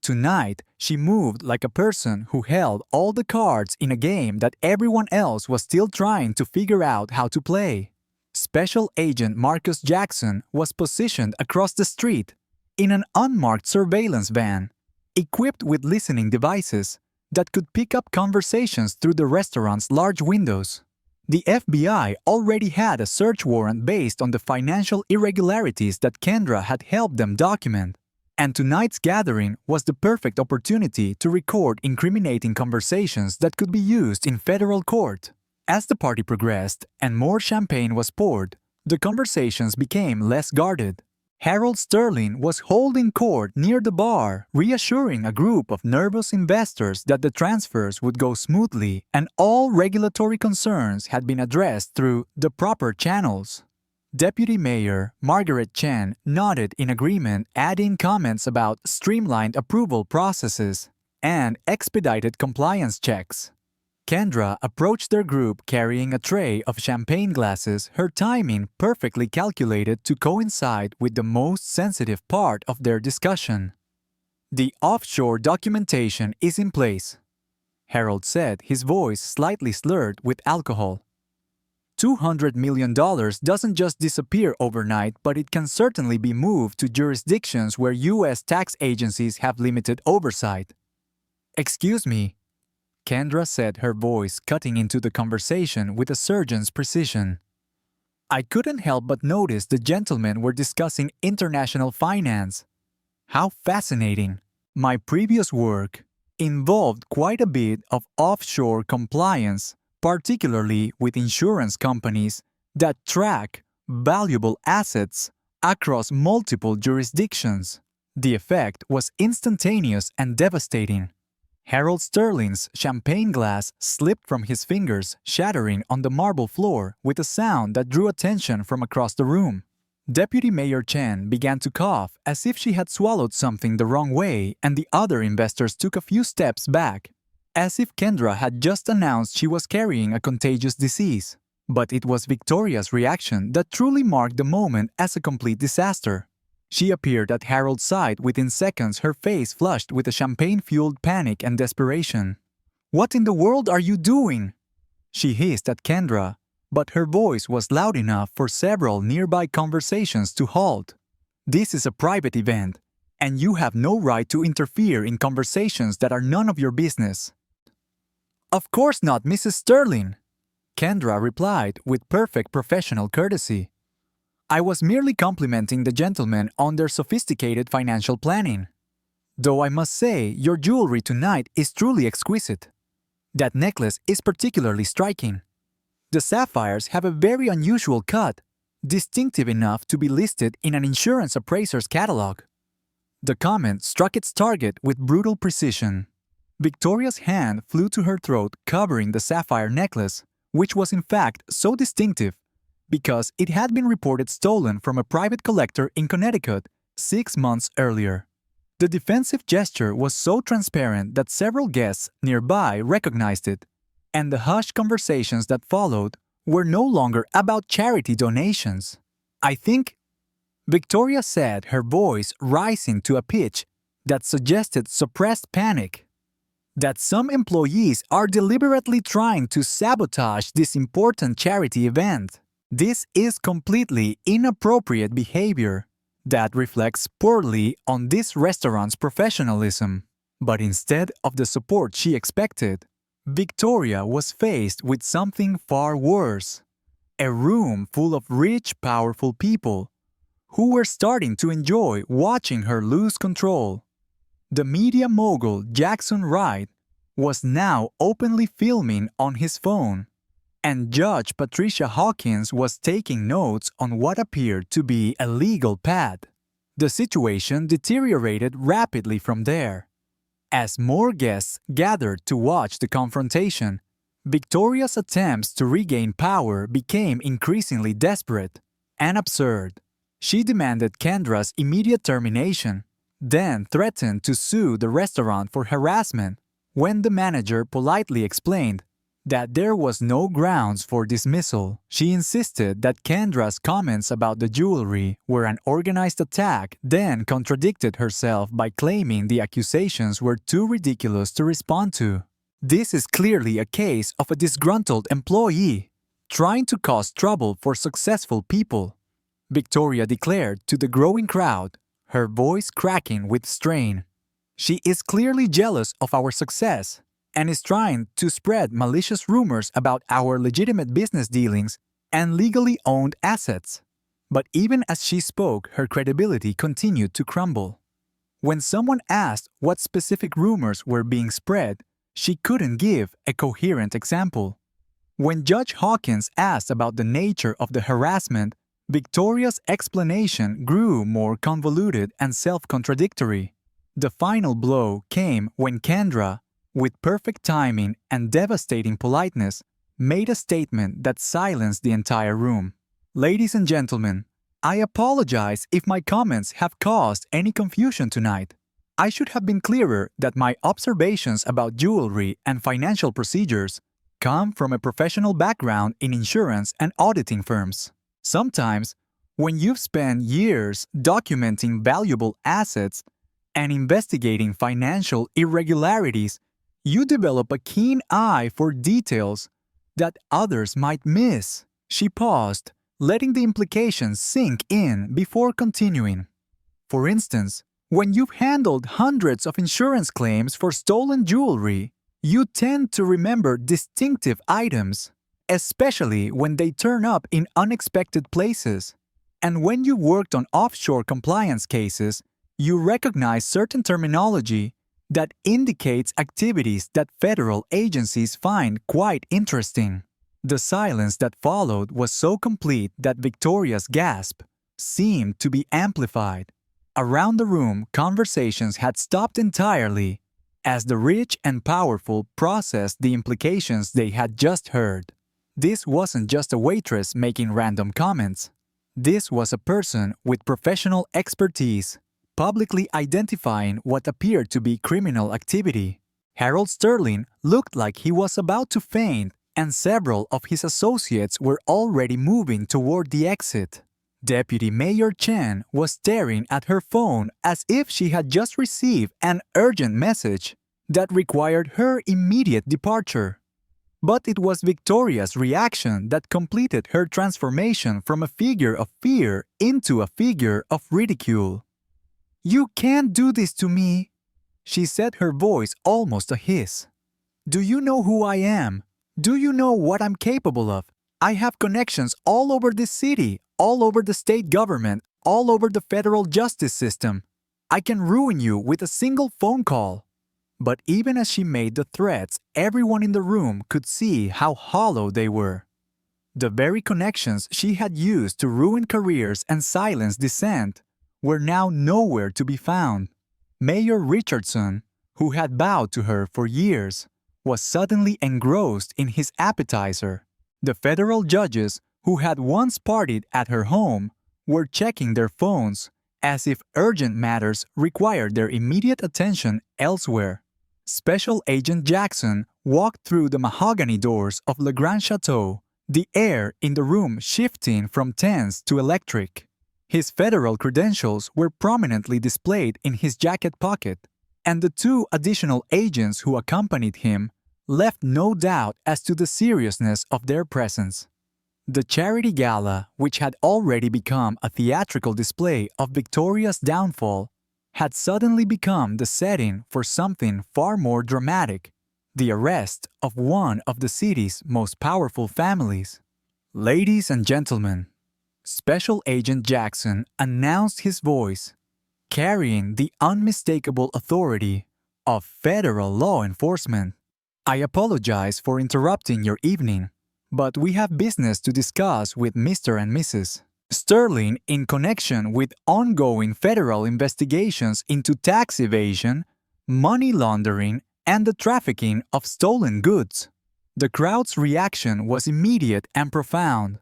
Tonight, she moved like a person who held all the cards in a game that everyone else was still trying to figure out how to play. Special Agent Marcus Jackson was positioned across the street in an unmarked surveillance van, equipped with listening devices that could pick up conversations through the restaurant's large windows. The FBI already had a search warrant based on the financial irregularities that Kendra had helped them document, and tonight's gathering was the perfect opportunity to record incriminating conversations that could be used in federal court. As the party progressed and more champagne was poured, the conversations became less guarded. Harold Sterling was holding court near the bar, reassuring a group of nervous investors that the transfers would go smoothly and all regulatory concerns had been addressed through the proper channels. Deputy Mayor Margaret Chen nodded in agreement, adding comments about streamlined approval processes and expedited compliance checks. Kendra approached their group carrying a tray of champagne glasses, her timing perfectly calculated to coincide with the most sensitive part of their discussion. "The offshore documentation is in place," Harold said, his voice slightly slurred with alcohol. $200 million doesn't just disappear overnight, but it can certainly be moved to jurisdictions where U.S. tax agencies have limited oversight. "Excuse me," Kendra said, her voice cutting into the conversation with a surgeon's precision. "I couldn't help but notice the gentlemen were discussing international finance. How fascinating. My previous work involved quite a bit of offshore compliance, particularly with insurance companies that track valuable assets across multiple jurisdictions." The effect was instantaneous and devastating. Harold Sterling's champagne glass slipped from his fingers, shattering on the marble floor with a sound that drew attention from across the room. Deputy Mayor Chen began to cough as if she had swallowed something the wrong way, and the other investors took a few steps back, as if Kendra had just announced she was carrying a contagious disease. But it was Victoria's reaction that truly marked the moment as a complete disaster. She appeared at Harold's side within seconds, her face flushed with a champagne-fueled panic and desperation. "What in the world are you doing?" she hissed at Kendra, but her voice was loud enough for several nearby conversations to halt. "This is a private event, and you have no right to interfere in conversations that are none of your business." "Of course not, Mrs. Sterling," Kendra replied with perfect professional courtesy. "I was merely complimenting the gentlemen on their sophisticated financial planning. Though I must say your jewelry tonight is truly exquisite. That necklace is particularly striking. The sapphires have a very unusual cut, distinctive enough to be listed in an insurance appraiser's catalog." The comment struck its target with brutal precision. Victoria's hand flew to her throat, covering the sapphire necklace, which was in fact so distinctive because it had been reported stolen from a private collector in Connecticut 6 months earlier. The defensive gesture was so transparent that several guests nearby recognized it, and the hushed conversations that followed were no longer about charity donations. "I think," Victoria said, her voice rising to a pitch that suggested suppressed panic, "that some employees are deliberately trying to sabotage this important charity event. This is completely inappropriate behavior that reflects poorly on this restaurant's professionalism." But instead of the support she expected, Victoria was faced with something far worse. A room full of rich, powerful people who were starting to enjoy watching her lose control. The media mogul Jackson Wright was now openly filming on his phone, and Judge Patricia Hawkins was taking notes on what appeared to be a legal pad. The situation deteriorated rapidly from there. As more guests gathered to watch the confrontation, Victoria's attempts to regain power became increasingly desperate and absurd. She demanded Kendra's immediate termination, then threatened to sue the restaurant for harassment when the manager politely explained that there was no grounds for dismissal. She insisted that Kendra's comments about the jewelry were an organized attack, then contradicted herself by claiming the accusations were too ridiculous to respond to. This is clearly a case of a disgruntled employee trying to cause trouble for successful people, Victoria declared to the growing crowd, her voice cracking with strain. She is clearly jealous of our success and is trying to spread malicious rumors about our legitimate business dealings and legally owned assets. But even as she spoke, her credibility continued to crumble. When someone asked what specific rumors were being spread, she couldn't give a coherent example. When Judge Hawkins asked about the nature of the harassment, Victoria's explanation grew more convoluted and self-contradictory. The final blow came when Kendra, with perfect timing and devastating politeness, made a statement that silenced the entire room. Ladies and gentlemen, I apologize if my comments have caused any confusion tonight. I should have been clearer that my observations about jewelry and financial procedures come from a professional background in insurance and auditing firms. Sometimes, when you've spent years documenting valuable assets and investigating financial irregularities, you develop a keen eye for details that others might miss. She paused, letting the implications sink in before continuing. For instance, when you've handled hundreds of insurance claims for stolen jewelry, you tend to remember distinctive items, especially when they turn up in unexpected places. And when you worked on offshore compliance cases, you recognize certain terminology that indicates activities that federal agencies find quite interesting. The silence that followed was so complete that Victoria's gasp seemed to be amplified. Around the room, conversations had stopped entirely as the rich and powerful processed the implications they had just heard. This wasn't just a waitress making random comments. This was a person with professional expertise, publicly identifying what appeared to be criminal activity. Harold Sterling looked like he was about to faint, and several of his associates were already moving toward the exit. Deputy Mayor Chen was staring at her phone as if she had just received an urgent message that required her immediate departure. But it was Victoria's reaction that completed her transformation from a figure of fear into a figure of ridicule. "You can't do this to me," she said, her voice almost a hiss. "Do you know who I am? Do you know what I'm capable of? I have connections all over this city, all over the state government, all over the federal justice system. I can ruin you with a single phone call." But even as she made the threats, everyone in the room could see how hollow they were. The very connections she had used to ruin careers and silence dissent were now nowhere to be found. Mayor Richardson, who had bowed to her for years, was suddenly engrossed in his appetizer. The federal judges, who had once partied at her home, were checking their phones as if urgent matters required their immediate attention elsewhere. Special Agent Jackson walked through the mahogany doors of the Grand Chateau, the air in the room shifting from tense to electric. His federal credentials were prominently displayed in his jacket pocket, and the two additional agents who accompanied him left no doubt as to the seriousness of their presence. The charity gala, which had already become a theatrical display of Victoria's downfall, had suddenly become the setting for something far more dramatic: the arrest of one of the city's most powerful families. "Ladies and gentlemen," Special Agent Jackson announced, his voice carrying the unmistakable authority of federal law enforcement. "I apologize for interrupting your evening, but we have business to discuss with Mr. and Mrs. Sterling in connection with ongoing federal investigations into tax evasion, money laundering, and the trafficking of stolen goods." The crowd's reaction was immediate and profound.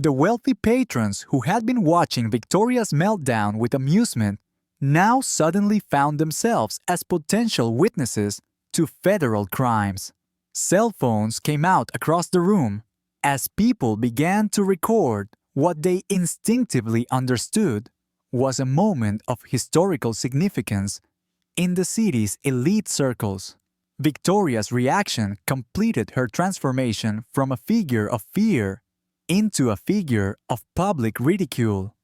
The wealthy patrons who had been watching Victoria's meltdown with amusement now suddenly found themselves as potential witnesses to federal crimes. Cell phones came out across the room as people began to record what they instinctively understood was a moment of historical significance in the city's elite circles. Victoria's reaction completed her transformation from a figure of fear into a figure of public ridicule.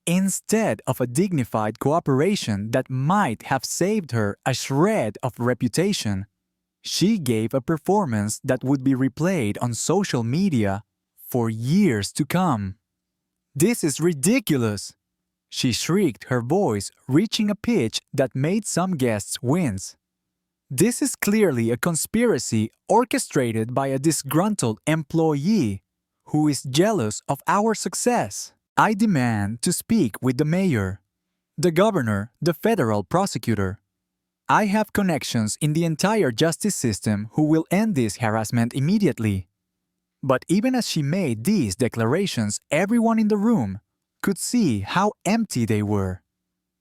Instead of a dignified cooperation that might have saved her a shred of reputation, she gave a performance that would be replayed on social media for years to come. "This is ridiculous!" she shrieked, her voice reaching a pitch that made some guests wince. "This is clearly a conspiracy orchestrated by a disgruntled employee who is jealous of our success. I demand to speak with the mayor, the governor, the federal prosecutor. I have connections in the entire justice system who will end this harassment immediately." But even as she made these declarations, everyone in the room could see how empty they were.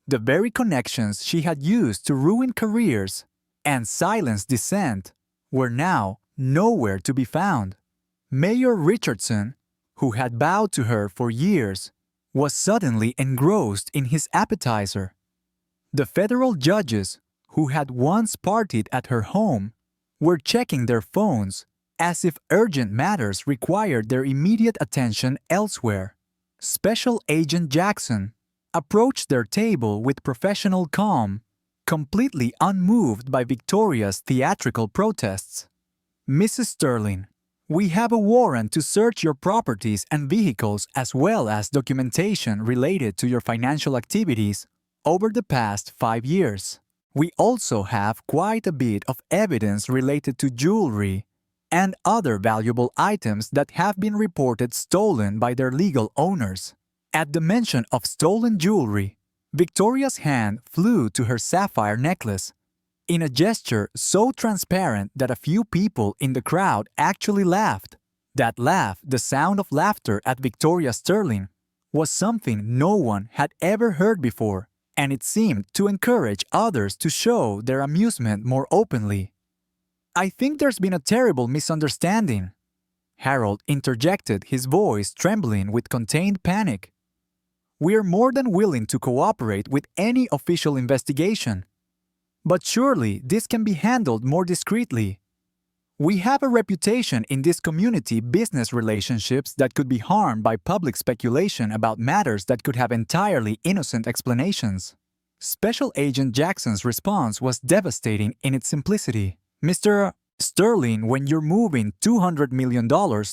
The very connections she had used to ruin careers and silence dissent were now nowhere to be found. Mayor Richardson, who had bowed to her for years, was suddenly engrossed in his appetizer. The federal judges, who had once partied at her home, were checking their phones as if urgent matters required their immediate attention elsewhere. Special Agent Jackson approached their table with professional calm, completely unmoved by Victoria's theatrical protests. "Mrs. Sterling, we have a warrant to search your properties and vehicles as well as documentation related to your financial activities over the past 5 years. We also have quite a bit of evidence related to jewelry and other valuable items that have been reported stolen by their legal owners." At the mention of stolen jewelry, Victoria's hand flew to her sapphire necklace, in a gesture so transparent that a few people in the crowd actually laughed. That laugh, the sound of laughter at Victoria Sterling, was something no one had ever heard before, and it seemed to encourage others to show their amusement more openly. "I think there's been a terrible misunderstanding," Harold interjected, his voice trembling with contained panic. "We're more than willing to cooperate with any official investigation. But surely this can be handled more discreetly. We have a reputation in this community business relationships that could be harmed by public speculation about matters that could have entirely innocent explanations." Special Agent Jackson's response was devastating in its simplicity. "Mr. Sterling, when you're moving $200 million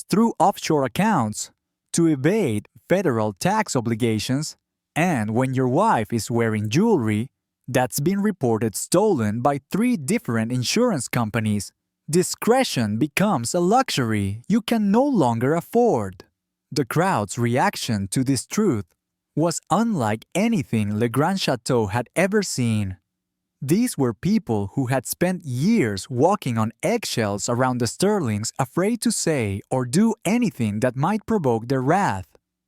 through offshore accounts to evade federal tax obligations, and when your wife is wearing jewelry that's been reported stolen by 3 different insurance companies, discretion becomes a luxury you can no longer afford." The crowd's reaction to this truth was unlike anything Le Grand Chateau had ever seen. These were people who had spent years walking on eggshells around the Sterlings, afraid to say or do anything that might provoke their wrath.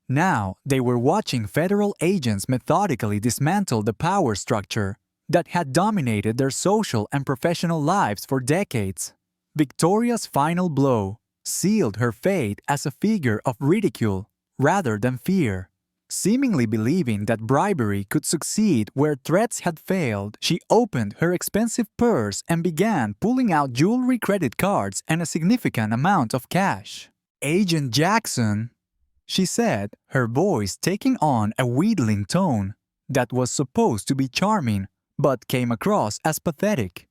Now they were watching federal agents methodically dismantle the power structure that had dominated their social and professional lives for decades. Victoria's final blow sealed her fate as a figure of ridicule rather than fear. Seemingly believing that bribery could succeed where threats had failed, she opened her expensive purse and began pulling out jewelry, credit cards, and a significant amount of cash. "Agent Jackson," she said, her voice taking on a wheedling tone that was supposed to be charming but came across as pathetic.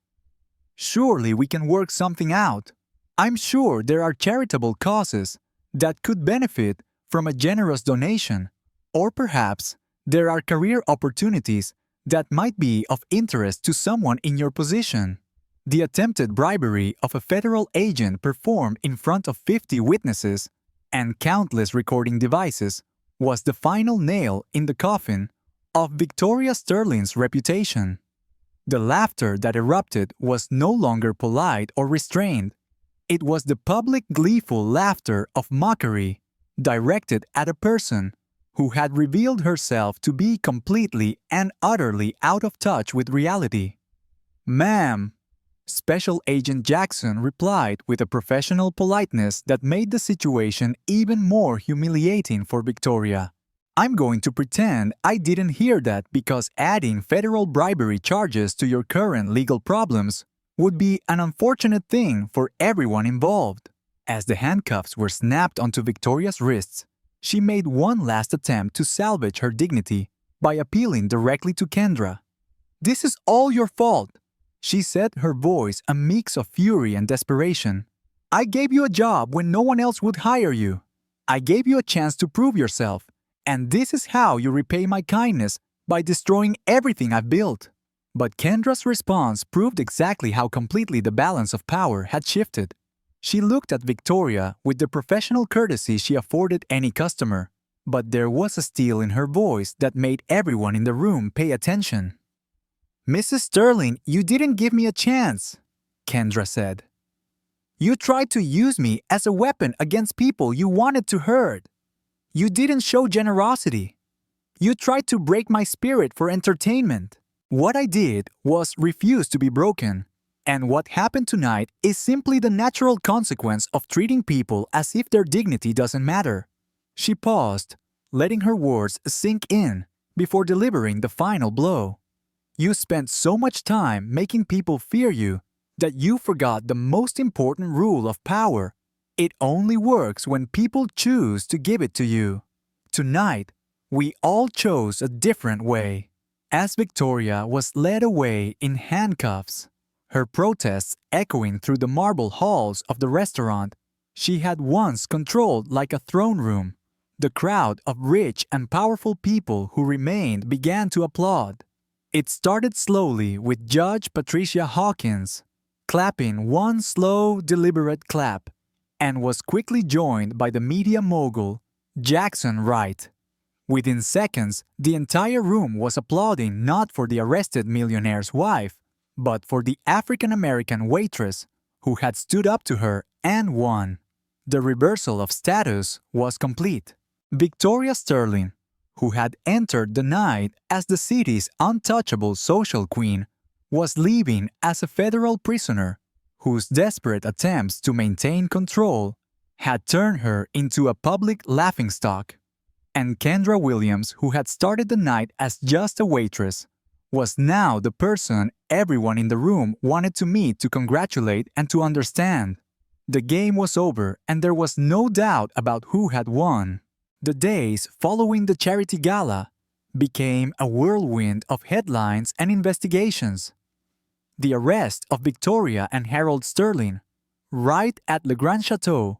"Surely we can work something out. I'm sure there are charitable causes that could benefit from a generous donation. Or perhaps there are career opportunities that might be of interest to someone in your position." The attempted bribery of a federal agent performed in front of 50 witnesses and countless recording devices was the final nail in the coffin of Victoria Sterling's reputation. The laughter that erupted was no longer polite or restrained. It was the public gleeful laughter of mockery directed at a person who had revealed herself to be completely and utterly out of touch with reality. "Ma'am," Special Agent Jackson replied with a professional politeness that made the situation even more humiliating for Victoria. "I'm going to pretend I didn't hear that because adding federal bribery charges to your current legal problems would be an unfortunate thing for everyone involved." As the handcuffs were snapped onto Victoria's wrists, she made one last attempt to salvage her dignity by appealing directly to Kendra. "This is all your fault," she said, her voice a mix of fury and desperation. "I gave you a job when no one else would hire you. I gave you a chance to prove yourself, and this is how you repay my kindness, by destroying everything I've built." But Kendra's response proved exactly how completely the balance of power had shifted. She looked at Victoria with the professional courtesy she afforded any customer, but there was a steel in her voice that made everyone in the room pay attention. "Mrs. Sterling, you didn't give me a chance," Kendra said. "You tried to use me as a weapon against people you wanted to hurt. You didn't show generosity. You tried to break my spirit for entertainment. What I did was refuse to be broken. And what happened tonight is simply the natural consequence of treating people as if their dignity doesn't matter." She paused, letting her words sink in before delivering the final blow. "You spent so much time making people fear you that you forgot the most important rule of power. It only works when people choose to give it to you. Tonight, we all chose a different way." As Victoria was led away in handcuffs, her protests echoing through the marble halls of the restaurant she had once controlled like a throne room, the crowd of rich and powerful people who remained began to applaud. It started slowly with Judge Patricia Hawkins clapping one slow, deliberate clap, and was quickly joined by the media mogul Jackson Wright. Within seconds, the entire room was applauding not for the arrested millionaire's wife, but for the African-American waitress who had stood up to her and won. The reversal of status was complete. Victoria Sterling, who had entered the night as the city's untouchable social queen, was leaving as a federal prisoner whose desperate attempts to maintain control had turned her into a public laughingstock. And Kendra Williams, who had started the night as just a waitress, was now the person everyone in the room wanted to meet to congratulate and to understand. The game was over and there was no doubt about who had won. The days following the charity gala became a whirlwind of headlines and investigations. The arrest of Victoria and Harold Sterling, right at the Grand Chateau,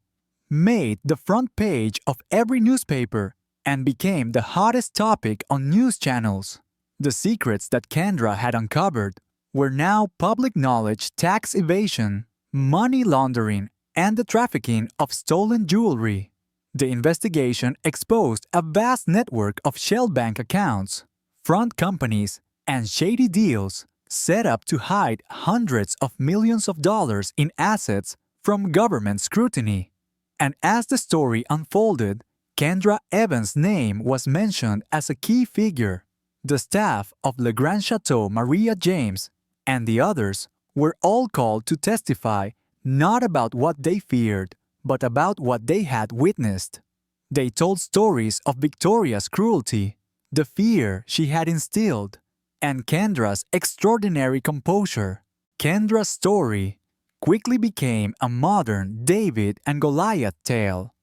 made the front page of every newspaper and became the hottest topic on news channels. The secrets that Kendra had uncovered were now public knowledge: tax evasion, money laundering, and the trafficking of stolen jewelry. The investigation exposed a vast network of shell bank accounts, front companies, and shady deals set up to hide hundreds of millions of dollars in assets from government scrutiny. And as the story unfolded, Kendra Evans' name was mentioned as a key figure. The staff of Le Grand Chateau, Maria James, and the others were all called to testify not about what they feared, but about what they had witnessed. They told stories of Victoria's cruelty, the fear she had instilled, and Kendra's extraordinary composure. Kendra's story quickly became a modern David and Goliath tale,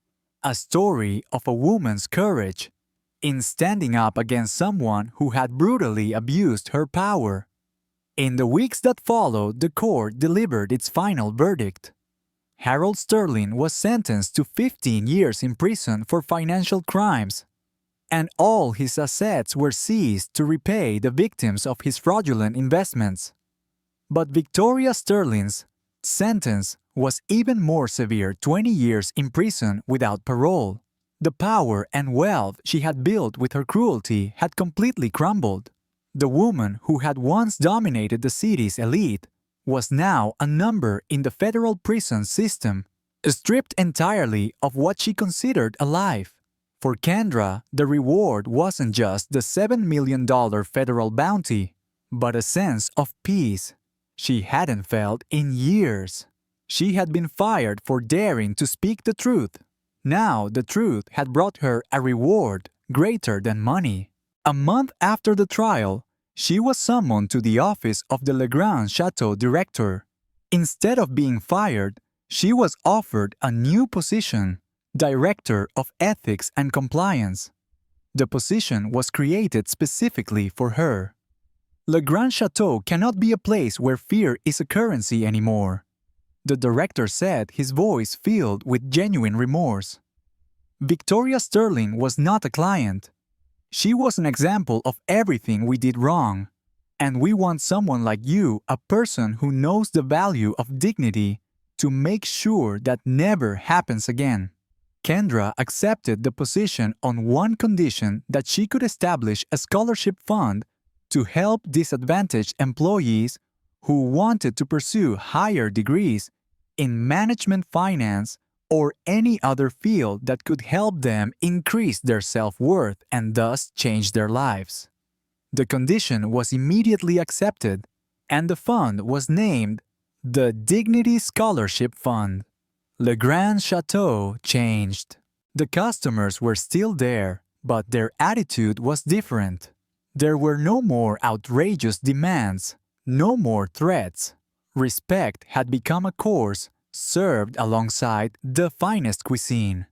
a story of a woman's courage in standing up against someone who had brutally abused her power. In the weeks that followed, the court delivered its final verdict. Harold Sterling was sentenced to 15 years in prison for financial crimes, and all his assets were seized to repay the victims of his fraudulent investments. But Victoria Sterling's sentence was even more severe: 20 years in prison without parole. The power and wealth she had built with her cruelty had completely crumbled. The woman who had once dominated the city's elite was now a number in the federal prison system, stripped entirely of what she considered a life. For Kendra, the reward wasn't just the $7 million federal bounty, but a sense of peace she hadn't felt in years. She had been fired for daring to speak the truth. Now the truth had brought her a reward greater than money. A month after the trial, she was summoned to the office of the Grand Chateau director. Instead of being fired, she was offered a new position, Director of Ethics and Compliance. The position was created specifically for her. Le Grand Chateau cannot be a place where fear is a currency anymore, the director said, his voice filled with genuine remorse. Victoria Sterling was not a client. She was an example of everything we did wrong. And we want someone like you, a person who knows the value of dignity, to make sure that never happens again. Kendra accepted the position on one condition, that she could establish a scholarship fund to help disadvantaged employees who wanted to pursue higher degrees in management, finance, or any other field that could help them increase their self-worth and thus change their lives. The condition was immediately accepted, and the fund was named the Dignity Scholarship Fund. Le Grand Chateau changed. The customers were still there, but their attitude was different. There were no more outrageous demands, no more threats. Respect had become a course served alongside the finest cuisine.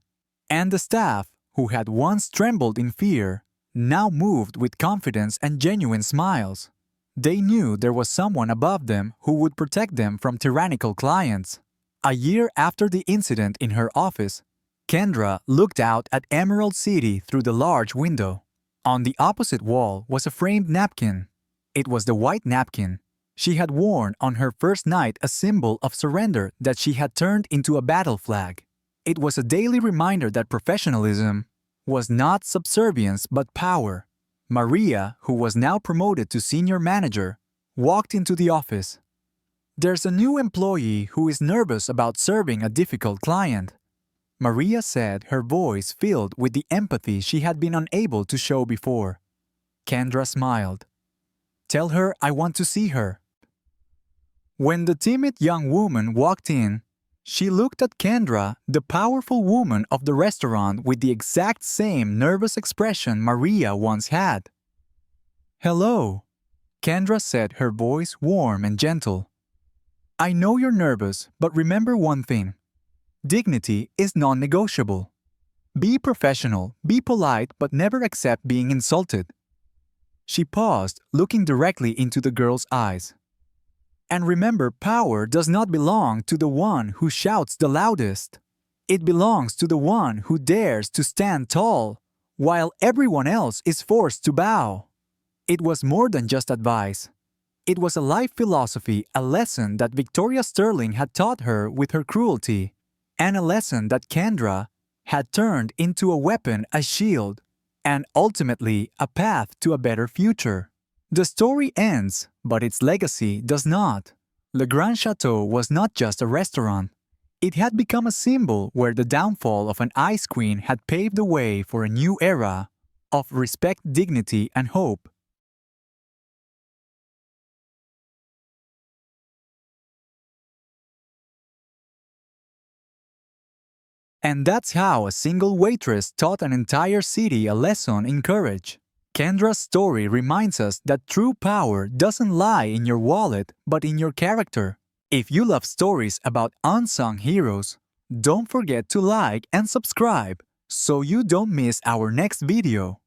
And the staff, who had once trembled in fear, now moved with confidence and genuine smiles. They knew there was someone above them who would protect them from tyrannical clients. A year after the incident in her office, Kendra looked out at Emerald City through the large window. On the opposite wall was a framed napkin. It was the white napkin she had worn on her first night, a symbol of surrender that she had turned into a battle flag. It was a daily reminder that professionalism was not subservience but power. Maria, who was now promoted to senior manager, walked into the office. "There's a new employee who is nervous about serving a difficult client," Maria said, her voice filled with the empathy she had been unable to show before. Kendra smiled. "Tell her I want to see her." When the timid young woman walked in, she looked at Kendra, the powerful woman of the restaurant, with the exact same nervous expression Maria once had. "Hello," Kendra said, her voice warm and gentle. "I know you're nervous, but remember one thing. Dignity is non-negotiable. Be professional, be polite, but never accept being insulted." She paused, looking directly into the girl's eyes. "And remember, power does not belong to the one who shouts the loudest. It belongs to the one who dares to stand tall, while everyone else is forced to bow." It was more than just advice. It was a life philosophy, a lesson that Victoria Sterling had taught her with her cruelty, and a lesson that Kendra had turned into a weapon, a shield, and ultimately a path to a better future. The story ends, but its legacy does not. Le Grand Chateau was not just a restaurant. It had become a symbol where the downfall of an ice queen had paved the way for a new era of respect, dignity, and hope. And that's how a single waitress taught an entire city a lesson in courage. Kendra's story reminds us that true power doesn't lie in your wallet, but in your character. If you love stories about unsung heroes, don't forget to like and subscribe so you don't miss our next video.